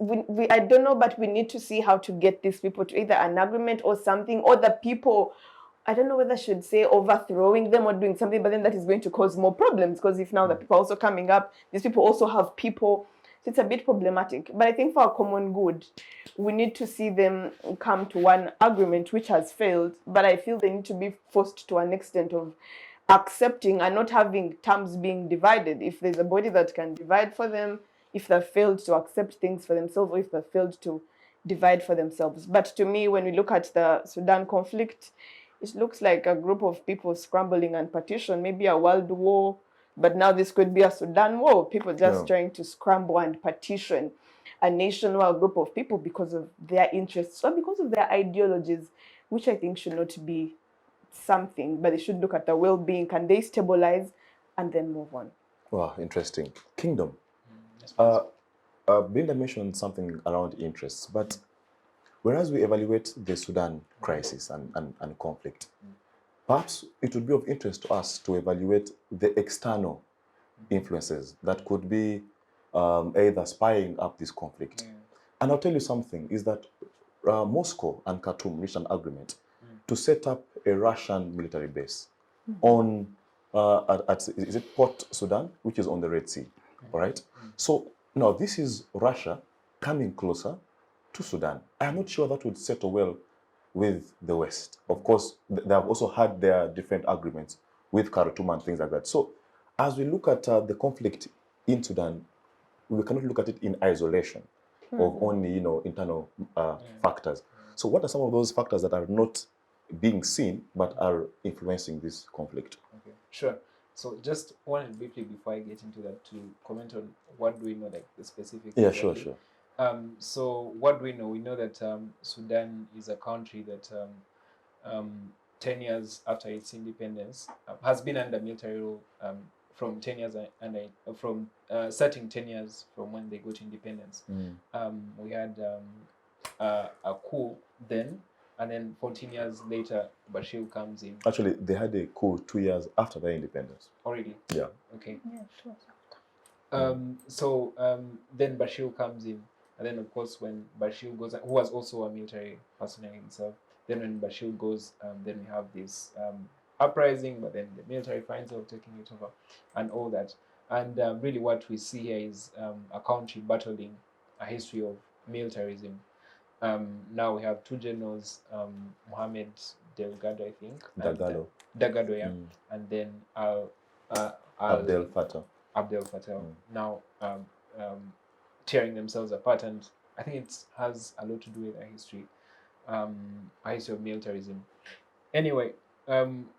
I don't know, but we need to see how to get these people to either an agreement or something, or the people, I don't know whether I should say overthrowing them or doing something, but then that is going to cause more problems, because if now the people are also coming up, these people also have people, so it's a bit problematic. But I think for our common good, we need to see them come to one agreement, which has failed, but I feel they need to be forced to an extent of accepting and not having terms being divided. If there's a body that can divide for them, if they've failed to accept things for themselves, or if they've failed to divide for themselves. But to me, when we look at the Sudan conflict, it looks like a group of people scrambling and partition, maybe a world war, but now this could be a Sudan war, people just trying to scramble and partition a nation or a group of people because of their interests or because of their ideologies, which I think should not be something, but they should look at the well-being. Can they stabilize and then move on? Wow, interesting. Kingdom. Yes, please. Belinda mentioned something around interests, but whereas we evaluate the Sudan crisis and conflict, perhaps it would be of interest to us to evaluate the external influences that could be either spying up this conflict. And I'll tell you something, is that Moscow and Khartoum reached an agreement to set up a Russian military base on, is it Port Sudan, which is on the Red Sea, all right? So now this is Russia coming closer to Sudan. I'm not sure that would settle well with the West. Of course, they have also had their different agreements with Khartoum and things like that. So as we look at the conflict in Sudan, we cannot look at it in isolation of only, internal factors. So what are some of those factors that are not being seen but are influencing this conflict? Okay, sure. So just one briefly before I get into that to comment on what do we know, like the specifics. Yeah, exactly. sure. So what do we know? We know that Sudan is a country that 10 years after its independence has been under military rule from 10 years from starting 10 years from when they got independence. We had a coup then, and then 14 years later, Bashir comes in. Actually, they had a coup 2 years after their independence. Already? Yeah. Okay. Yeah, it was after. So then Bashir comes in, and then of course when Bashir goes, who was also a military personnel himself, then when Bashir goes, then we have this uprising, but then the military finds out taking it over and all that. And really what we see here is a country battling a history of militarism. Now we have two generals, Mohamed Delgado, I think. Dagalo, yeah. And then Abdel Fattah. Now tearing themselves apart, and I think it has a lot to do with a history of militarism. Anyway,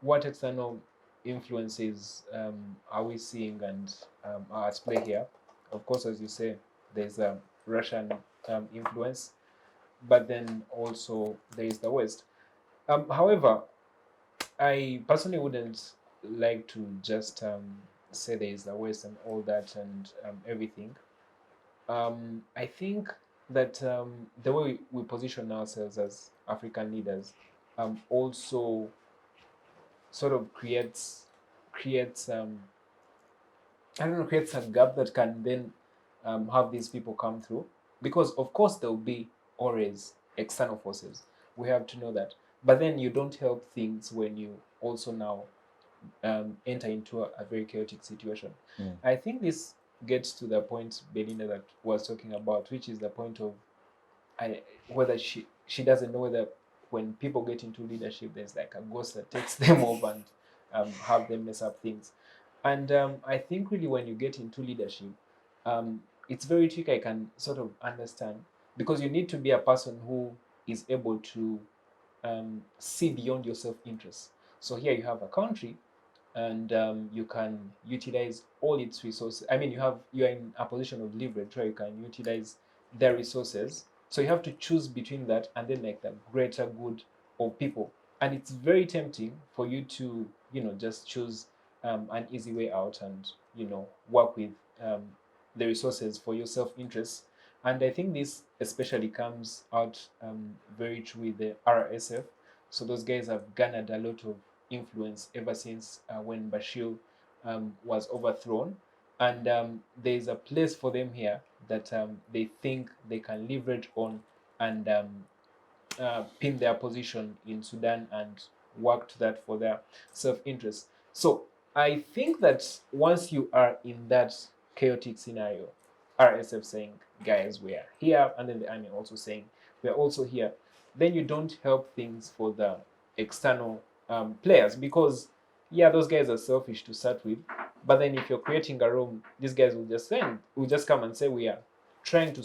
what external influences are we seeing and are at play here? Of course, as you say, there's a Russian influence, but then also there is the West. However, I personally wouldn't like to just say there is the West and all that and everything. I think that the way we position ourselves as African leaders also sort of creates a gap that can then have these people come through, because of course there will be always external forces. We have to know that. But then you don't help things when you also now enter into a very chaotic situation. I think this gets to the point Belinda that was talking about, which is the point of whether she doesn't know whether when people get into leadership, there's like a ghost that takes them over and have them mess up things. And I think really when you get into leadership, it's very tricky, I can sort of understand, because you need to be a person who is able to see beyond your self-interest. So here you have a country, and you can utilize all its resources. I mean, you are in a position of leverage where you can utilize their resources. So you have to choose between that and then like the greater good of people. And it's very tempting for you to, just choose an easy way out and, work with the resources for your self-interest. And I think this especially comes out very true with the RSF. So those guys have garnered a lot of influence ever since when Bashir was overthrown. And there is a place for them here that they think they can leverage on and pin their position in Sudan and work to that for their self-interest. So I think that once you are in that chaotic scenario, RSF saying, guys, we are here, and then the army also saying, we are also here, then you don't help things for the external players, because those guys are selfish to start with. But then if you're creating a room, these guys will just come and say, we are trying to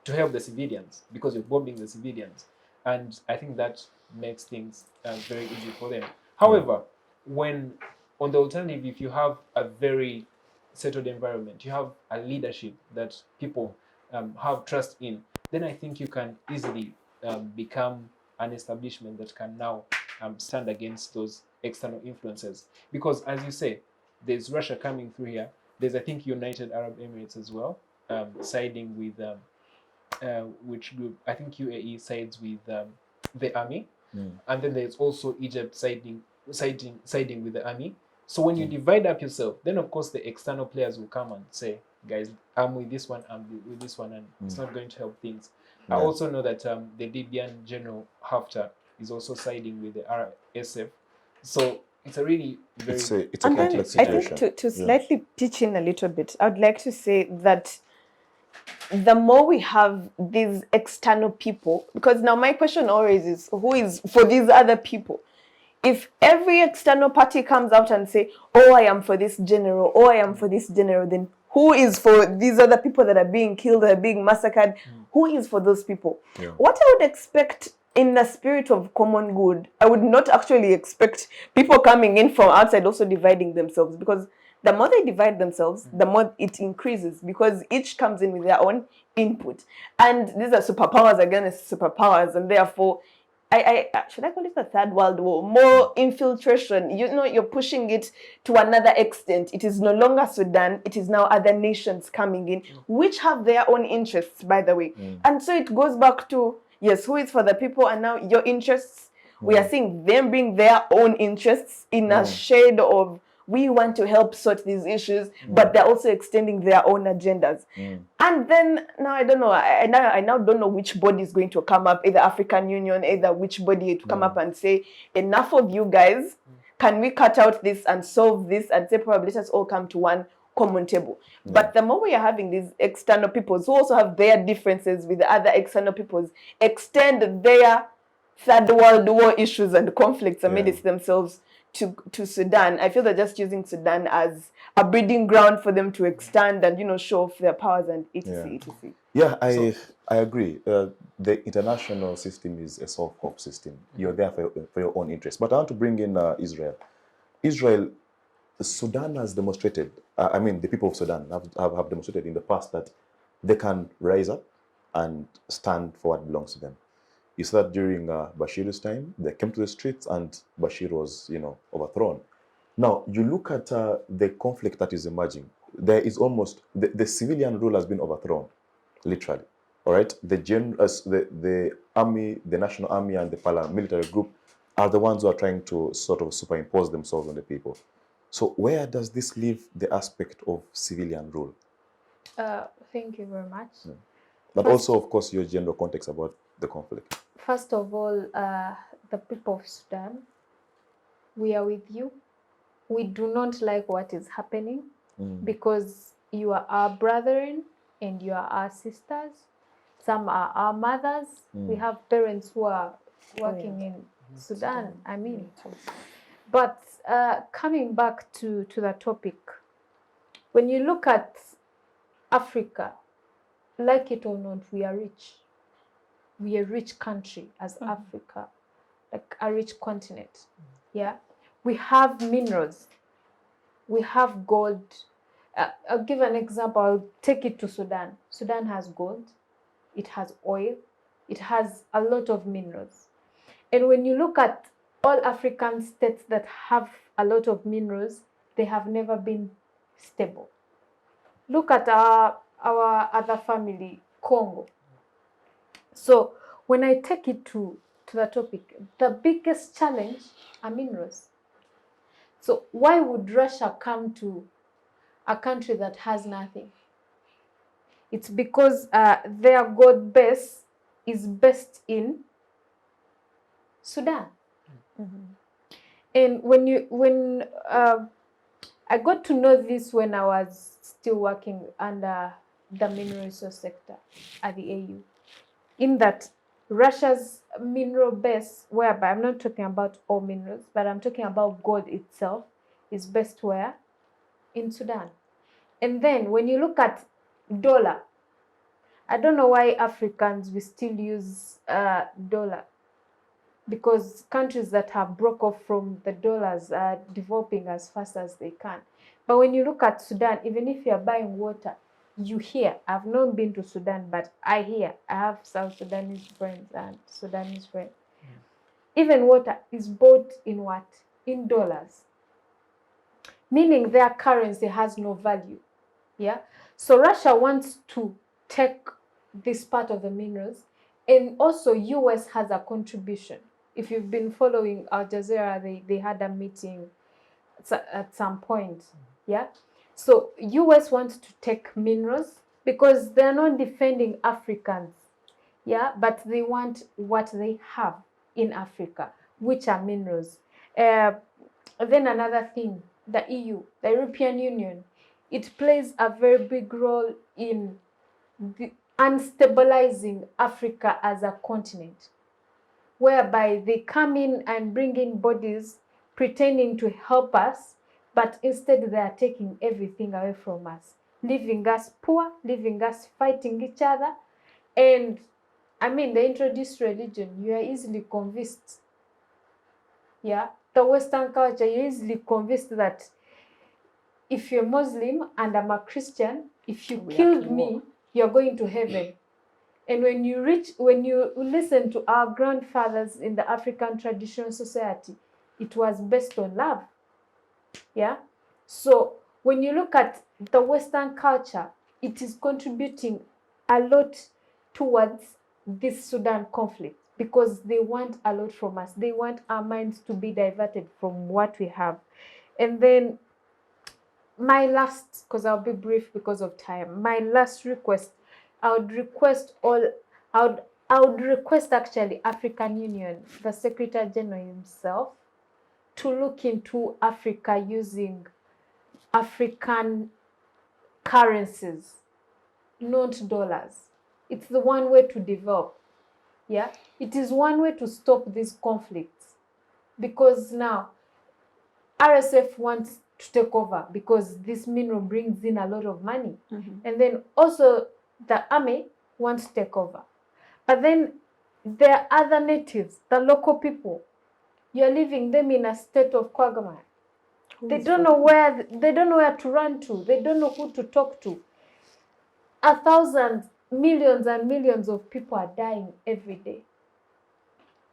to help the civilians because you're bombing the civilians. And I think that makes things very easy for them. However, when on the alternative, if you have a very settled environment, you have a leadership that people have trust in, then I think you can easily become an establishment that can now stand against those external influences. Because as you say, there's Russia coming through here. There's, I think, United Arab Emirates as well, siding with which group? I think UAE sides with the army, and then there's also Egypt siding with the army. So when you divide up yourself, then of course the external players will come and say, guys, I'm with this one, I'm with this one, and it's not going to help things. I also know that the Libyan General Haftar is also siding with the RSF. So it's a really very it's a And then complex I situation. think to slightly pitch in a little bit, I would like to say that the more we have these external people, because now my question always is, who is for these other people? If every external party comes out and say, oh, I am for this general, oh, I am for this general, then who is for these other people that are being killed, that are being massacred? Who is for those people? What I would expect in the spirit of common good, I would not actually expect people coming in from outside also dividing themselves, because the more they divide themselves, the more it increases, because each comes in with their own input. And these are superpowers against superpowers, and therefore, I should I call it a third world war? More infiltration. You know, you're pushing it to another extent. It is no longer Sudan. It is now other nations coming in, which have their own interests, by the way. And so it goes back to, yes, who is for the people, and now your interests. We are seeing them bring their own interests in a shade of, we want to help sort these issues, but they're also extending their own agendas. And then now I don't know. I now don't know which body is going to come up, either African Union, either which body to come up and say, enough of you guys. Can we cut out this and solve this and say, probably let us all come to one common table. But the more we are having these external peoples who also have their differences with the other external peoples, extend their third world war issues and conflicts amidst themselves to Sudan, I feel they're just using Sudan as a breeding ground for them to expand and, you know, show off their powers and etc. etc. Yeah, I agree. The international system is a self-help system. You're there for your own interest. But I want to bring in Israel. Sudan has demonstrated, I mean, the people of Sudan have demonstrated in the past that they can rise up and stand for what belongs to them. You saw that during Bashir's time, they came to the streets and Bashir was, you know, overthrown. Now, you look at the conflict that is emerging. There is almost, the civilian rule has been overthrown, literally. All right? The army, the national army and the paramilitary group are the ones who are trying to sort of superimpose themselves on the people. So where does this leave the aspect of civilian rule? Thank you very much. But also, of course, your general context about the conflict. First of all, the people of Sudan, we are with you. We do not like what is happening because you are our brethren and you are our sisters. Some are our mothers. We have parents who are working in Sudan, I mean. But coming back to the topic, when you look at Africa, like it or not, we are rich. We are a rich country as Africa, like a rich continent. Yeah, we have minerals. We have gold. I'll give an example. I'll take it to Sudan. Sudan has gold. It has oil. It has a lot of minerals. And when you look at all African states that have a lot of minerals, they have never been stable. Look at our other family, Congo. So when I take it to the topic, the biggest challenge are minerals. So why would Russia come to a country that has nothing? It's because their gold base is based in Sudan. And when I got to know this when I was still working under the mineral resource sector at the AU, in that Russia's mineral base, whereby I'm not talking about all minerals, but I'm talking about gold itself, is based where? In Sudan. And then when you look at dollar, I don't know why Africans we still use dollar, because countries that have broke off from the dollars are developing as fast as they can. But when you look at Sudan, even if you're buying water, you hear, I've not been to Sudan, but I hear, I have South Sudanese friends and Sudanese friends. Even water is bought in what? In dollars. Meaning their currency has no value. Yeah. So Russia wants to take this part of the minerals, and also US has a contribution. If you've been following Al Jazeera, they had a meeting at some point. Yeah. So US wants to take minerals because they're not defending Africans. Yeah, but they want what they have in Africa, which are minerals. Then another thing, the EU, the European Union, it plays a very big role in unstabilizing Africa as a continent, whereby they come in and bring in bodies pretending to help us, but instead they are taking everything away from us, leaving us poor, leaving us fighting each other. And I mean, they introduced religion, you are easily convinced. Yeah, the Western culture, you're easily convinced that if you're Muslim and I'm a Christian, if you killed me, you're going to heaven. And when you listen to our grandfathers in the African traditional society, it was based on love. Yeah. So when you look at the Western culture, it is contributing a lot towards this Sudan conflict because they want a lot from us. They want our minds to be diverted from what we have. And then my last, because I'll be brief because of time, my last request, I would request actually African Union, the Secretary General himself, to look into Africa using African currencies, not dollars. It's the one way to develop. Yeah, it is one way to stop these conflicts, because now RSF wants to take over because this mineral brings in a lot of money. And then also the army wants to take over. But then there are other natives, the local people. You're leaving them in a state of quagmire. They don't know where to run to. They don't know who to talk to. Millions and millions of people are dying every day.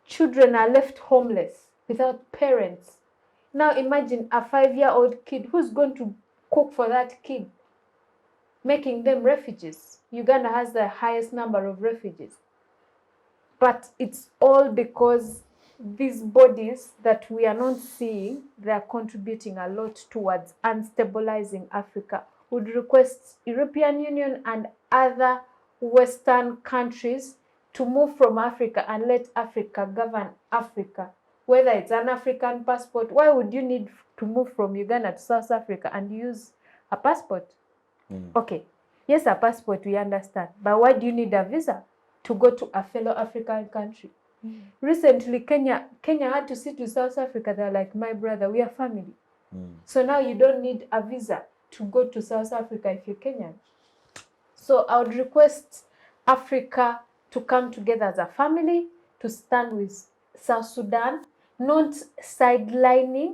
Children are left homeless without parents. Now imagine a 5-year-old kid who's going to cook for that kid, making them refugees. Uganda has the highest number of refugees. But it's all because these bodies that we are not seeing, they are contributing a lot towards unstabilizing Africa. Would request European Union and other Western countries to move from Africa and let Africa govern Africa. Whether it's an African passport, why would you need to move from Uganda to South Africa and use a passport? Okay, yes, a passport, we understand. But why do you need a visa to go to a fellow African country? Recently, Kenya had to sit with South Africa. They're like, my brother, we are family. So now you don't need a visa to go to South Africa if you're Kenyan. So I would request Africa to come together as a family, to stand with South Sudan, not sidelining,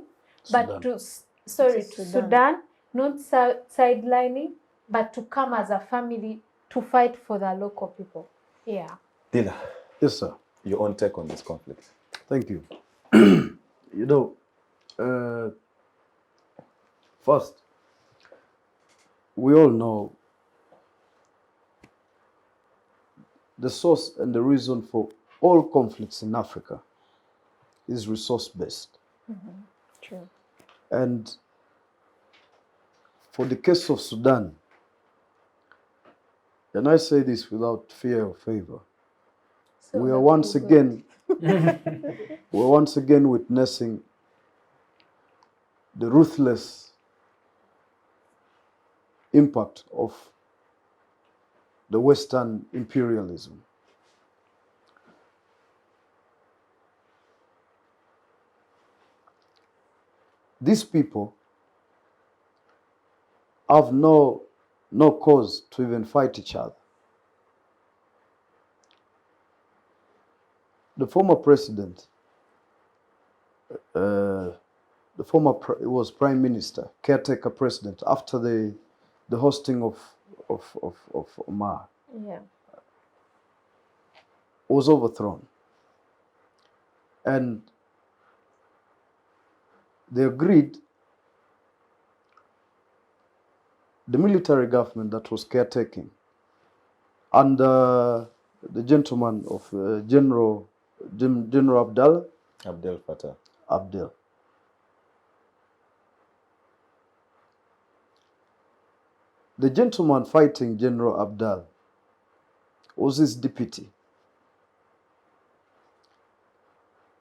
but Sudan, not sidelining, but to come as a family to fight for the local people. Yeah. Dila, Yes, sir. your own take on this conflict. Thank you. You know, first, we all know the source and the reason for all conflicts in Africa is resource-based. True. And for the case of Sudan, and I say this without fear or favor, So we are once again witnessing the ruthless impact of the Western imperialism. These people have no cause to even fight each other. the former president, it was prime minister, caretaker president, after the hosting of Omar, Yeah. was overthrown. And they agreed, the military government that was caretaking under the gentleman of General Abdel Fattah. Abdel. The gentleman fighting General Abdel was his deputy.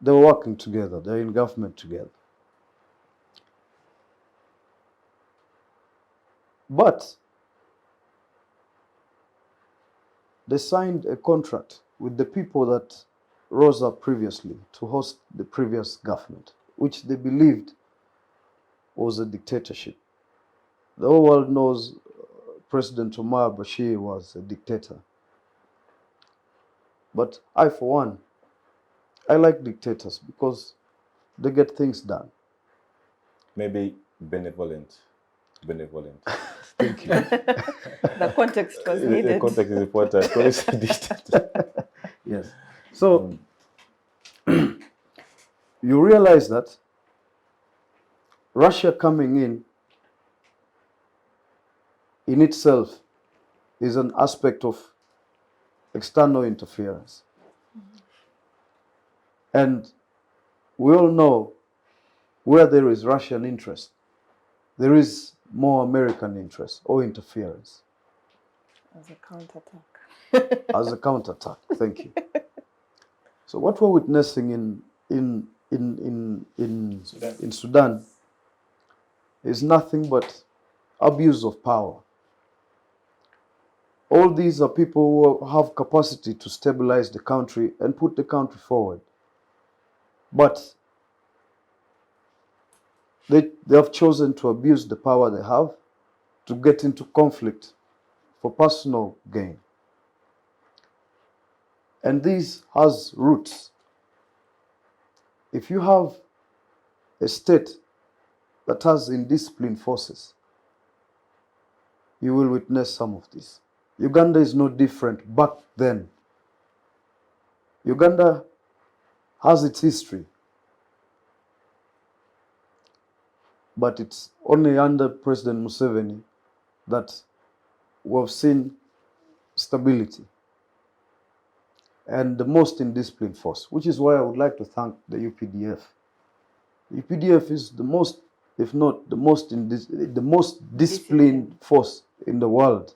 They were working together, they're in government together. But they signed a contract with the people that rose up previously to host the previous government, which they believed was a dictatorship. The whole world knows President Omar Bashir was a dictator. But I, for one, I like dictators because they get things done. Maybe benevolent. Benevolent. Thank you. The context was The needed. context is important. When you say dictator. Yes. So you realize that Russia coming in itself is an aspect of external interference. And we all know where there is Russian interest, there is more American interest or interference. As a counterattack. As a counterattack. Thank you. So what we're witnessing in Sudan is nothing but abuse of power. All these are people who have capacity to stabilize the country and put the country forward. But they have chosen to abuse the power they have to get into conflict for personal gain. And this has roots. If you have a state that has indisciplined forces, you will witness some of this. Uganda is no different back then. Uganda has its history, but it's only under President Museveni that we have seen stability and the most indisciplined force, which is why I would like to thank the UPDF. The UPDF is the most, if not the most disciplined force in the world.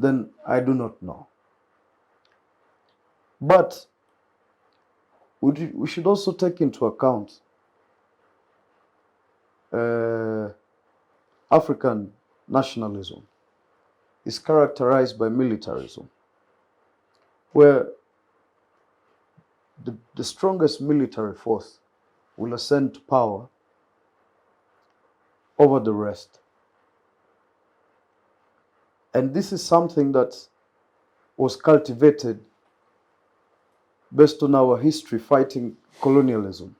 Then I do not know. But we should also take into account African nationalism is characterized by militarism, where the strongest military force will ascend to power over the rest. And this is something that was cultivated based on our history fighting colonialism.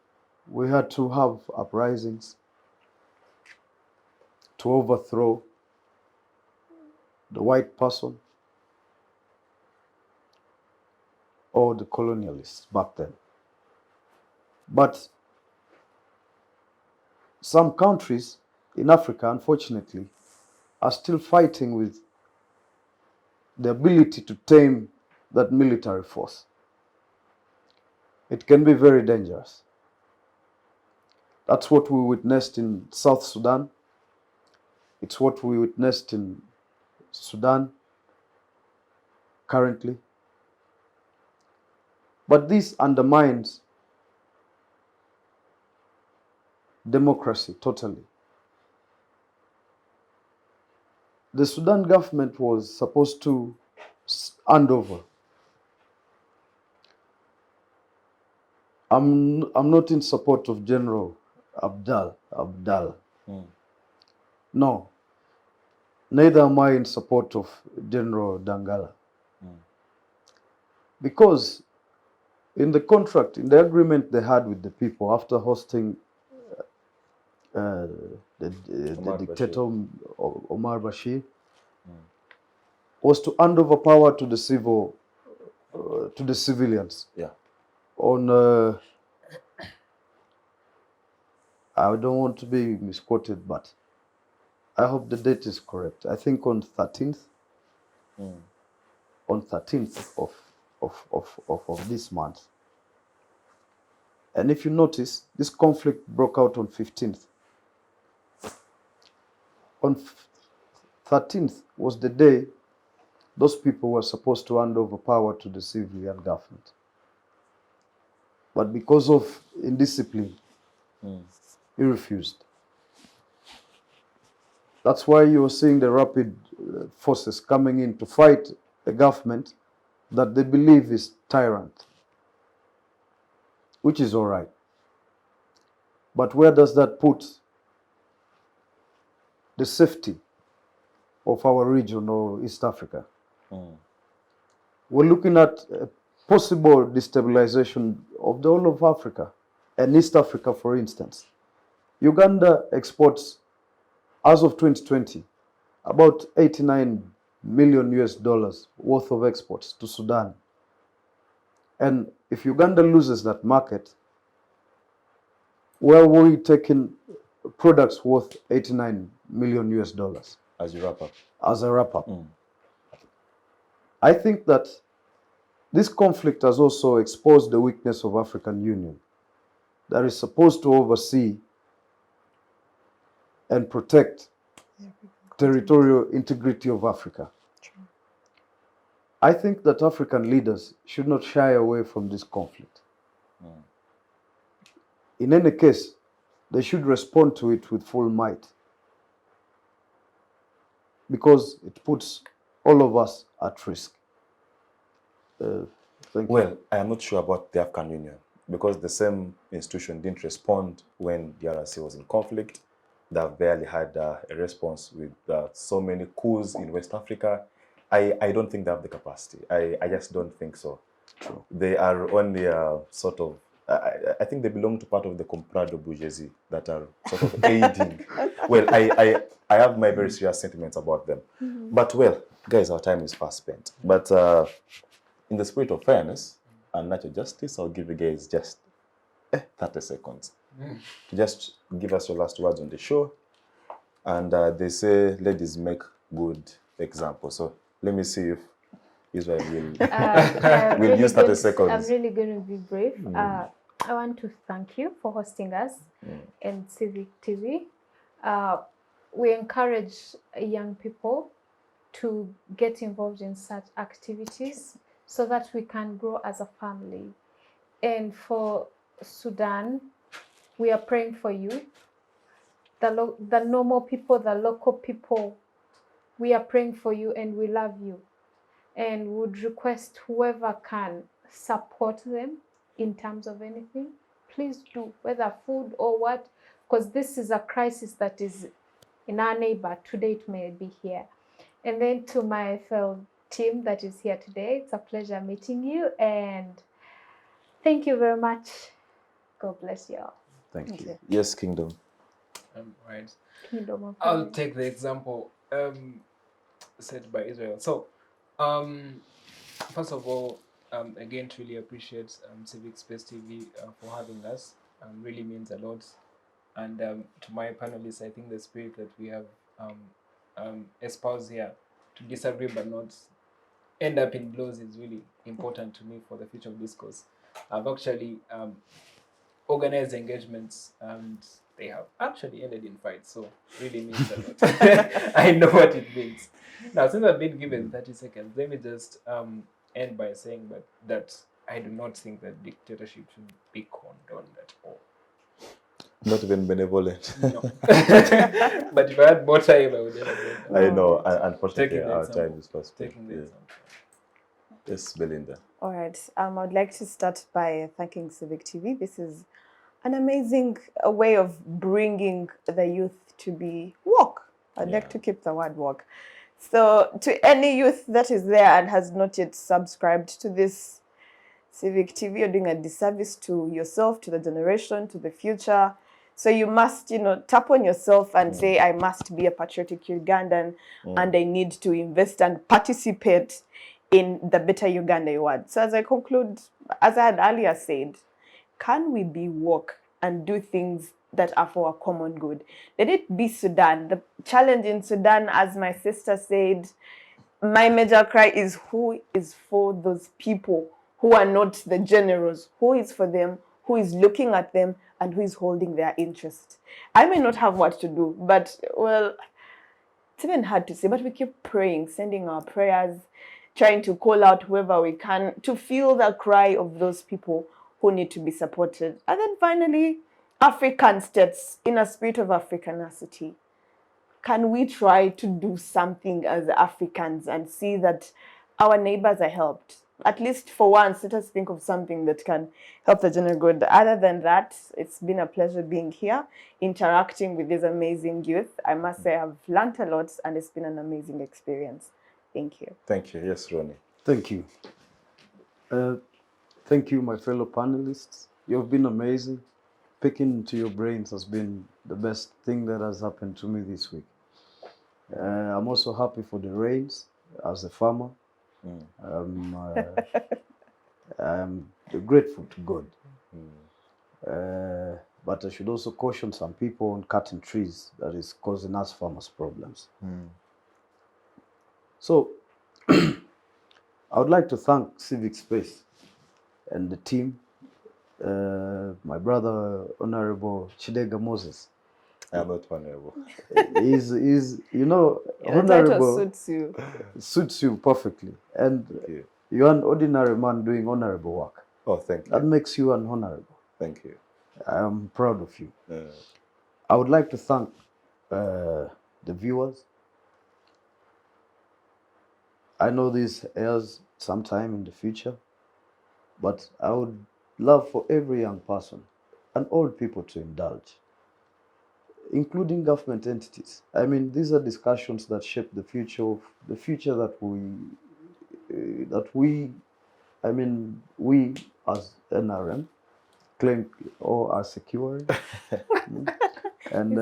We had to have uprisings to overthrow the white person or the colonialists back then. But some countries in Africa, unfortunately, are still fighting with the ability to tame that military force. It can be very dangerous. That's what we witnessed in South Sudan. It's what we witnessed in Sudan currently. But this undermines democracy totally. The Sudan government was supposed to hand over. I'm not in support of General Abdel. No. Neither am I in support of General Dagalo. Because In the contract, in the agreement they had with the people after hosting the Omar dictator Omar Bashir, was to hand over power to the civilians. Yeah. On I don't want to be misquoted, but I hope the date is correct. I think on 13th. On 13th of this month. And if you notice, this conflict broke out on 15th. On 13th was the day those people were supposed to hand over power to the civilian government. But because of indiscipline, he refused. That's why you're seeing the rapid forces coming in to fight a government that they believe is tyrant, which is all right. But where does that put the safety of our region or East Africa? We're looking at a possible destabilization of the whole of Africa and East Africa, for instance. Uganda exports, as of 2020, about $89 million worth of exports to Sudan. And if Uganda loses that market, where were we taking products worth $89 million? As you wrap up. As a wrap-up. I think that this conflict has also exposed the weakness of African Union that is supposed to oversee and protect territorial integrity of Africa. True. I think that African leaders should not shy away from this conflict. In any case, they should respond to it with full might, because it puts all of us at risk. Thank you. Well, I am not sure about the African Union, because the same institution didn't respond when the RC was in conflict. They have barely had a response with so many coups in West Africa. I don't think they have the capacity. I just don't think so. True. They are only sort of, I think they belong to part of the comprado bourgeoisie that are sort of aiding. Well, I have my very serious sentiments about them. But well, guys, our time is fast spent. But in the spirit of fairness and natural justice, I'll give you guys just 30 seconds to just give us your last words on the show. And they say ladies make good examples. So let me see if Israel will use 30 seconds. I'm really going to be brief. I want to thank you for hosting us in Civic TV. We encourage young people to get involved in such activities so that we can grow as a family. And for Sudan, we are praying for you. The normal people, the local people, we are praying for you and we love you. And would request whoever can support them in terms of anything, please do, whether food or what, because this is a crisis that is in our neighbor. Today it may be here. And then to my fellow team that is here today, it's a pleasure meeting you, and thank you very much. God bless you all. Thank you. Yes, Kingdom. Right. Kingdom of I'll God. take the example set by Israel. So, first of all, again, truly appreciate Civic Space TV for having us. Really means a lot. And to my panelists, I think the spirit that we have espoused here, to disagree but not end up in blows, is really important to me for the future of discourse. I've actually organized engagements and they have actually ended in fights, so really means a lot. I know what it means. Now, since I've been given 30 seconds, let me just end by saying that I do not think that dictatorship should be condoned at all. Not even benevolent. No. But if I had more time, I would have I know, Taking unfortunately, the our example. time is fast spent. taken the example. Yes, Belinda. All right. I would like to start by thanking Civic TV. This is an amazing way of bringing the youth to be woke. I'd like to keep the word woke. So to any youth that is there and has not yet subscribed to this Civic TV, you're doing a disservice to yourself, to the generation, to the future. So you must, tap on yourself and say, I must be a patriotic Ugandan and I need to invest and participate in the better Uganda you want. So as I conclude, as I had earlier said, can we be woke and do things that are for our common good? Let it be Sudan. The challenge in Sudan, as my sister said, my major cry is who is for those people who are not the generals, who is for them, who is looking at them, and who is holding their interest. I may not have what to do, but, well, it's even hard to say, but we keep praying, sending our prayers, trying to call out whoever we can to feel the cry of those people who need to be supported. And then finally, African states in a spirit of Africanity. Can we try to do something as Africans and see that our neighbors are helped? At least for once, let us think of something that can help the general good. Other than that, it's been a pleasure being here, interacting with this amazing youth. I must say I've learned a lot and it's been an amazing experience. Thank you. Thank you. Yes, Ronnie. Thank you. Thank you, my fellow panelists. You've been amazing. Picking into your brains has been the best thing that has happened to me this week. I'm also happy for the rains as a farmer. I'm grateful to God. But I should also caution some people on cutting trees that is causing us farmers problems. So I would like to thank Civic Space and the team, my brother, Honorable Chidega Moses. I am not honorable. He's The title honorable, suits you. suits you perfectly. And you. you're an ordinary man doing honorable work. Oh, thank you. That makes you an honorable. Thank you. I'm proud of you. I would like to thank the viewers. I know this airs sometime in the future, but I would love for every young person and old people to indulge, including government entities. I mean, these are discussions that shape the future that we as NRM claim or are securing. And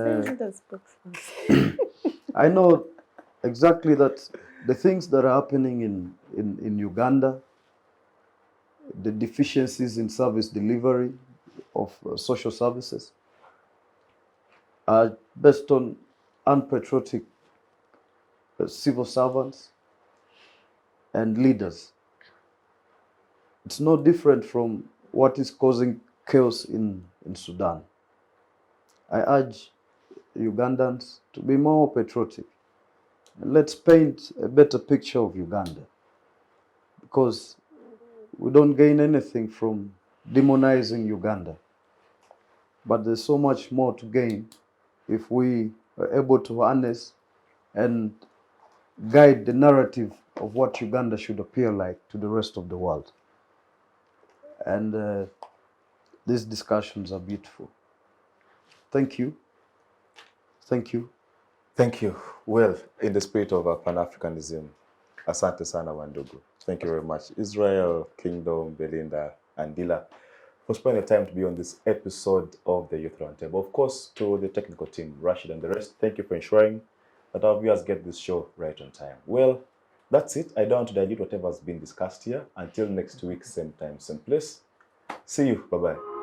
I know exactly that the things that are happening in Uganda, the deficiencies in service delivery of social services, are based on unpatriotic civil servants and leaders. It's no different from what is causing chaos in Sudan. I urge Ugandans to be more patriotic. And let's paint a better picture of Uganda, because we don't gain anything from demonizing Uganda. But there's so much more to gain if we are able to harness and guide the narrative of what Uganda should appear like to the rest of the world. And these discussions are beautiful. Thank you. Thank you. Thank you. Well, in the spirit of Pan-Africanism, asante sana wandugu. Thank you very much. Israel, Kingdom, Belinda, and Dila, for spending the time to be on this episode of the Youth Roundtable. Of course, to the technical team, Rashid and the rest, thank you for ensuring that our viewers get this show right on time. Well, that's it. I don't want to dilute whatever has been discussed here. Until next week, same time, same place. See you. Bye-bye.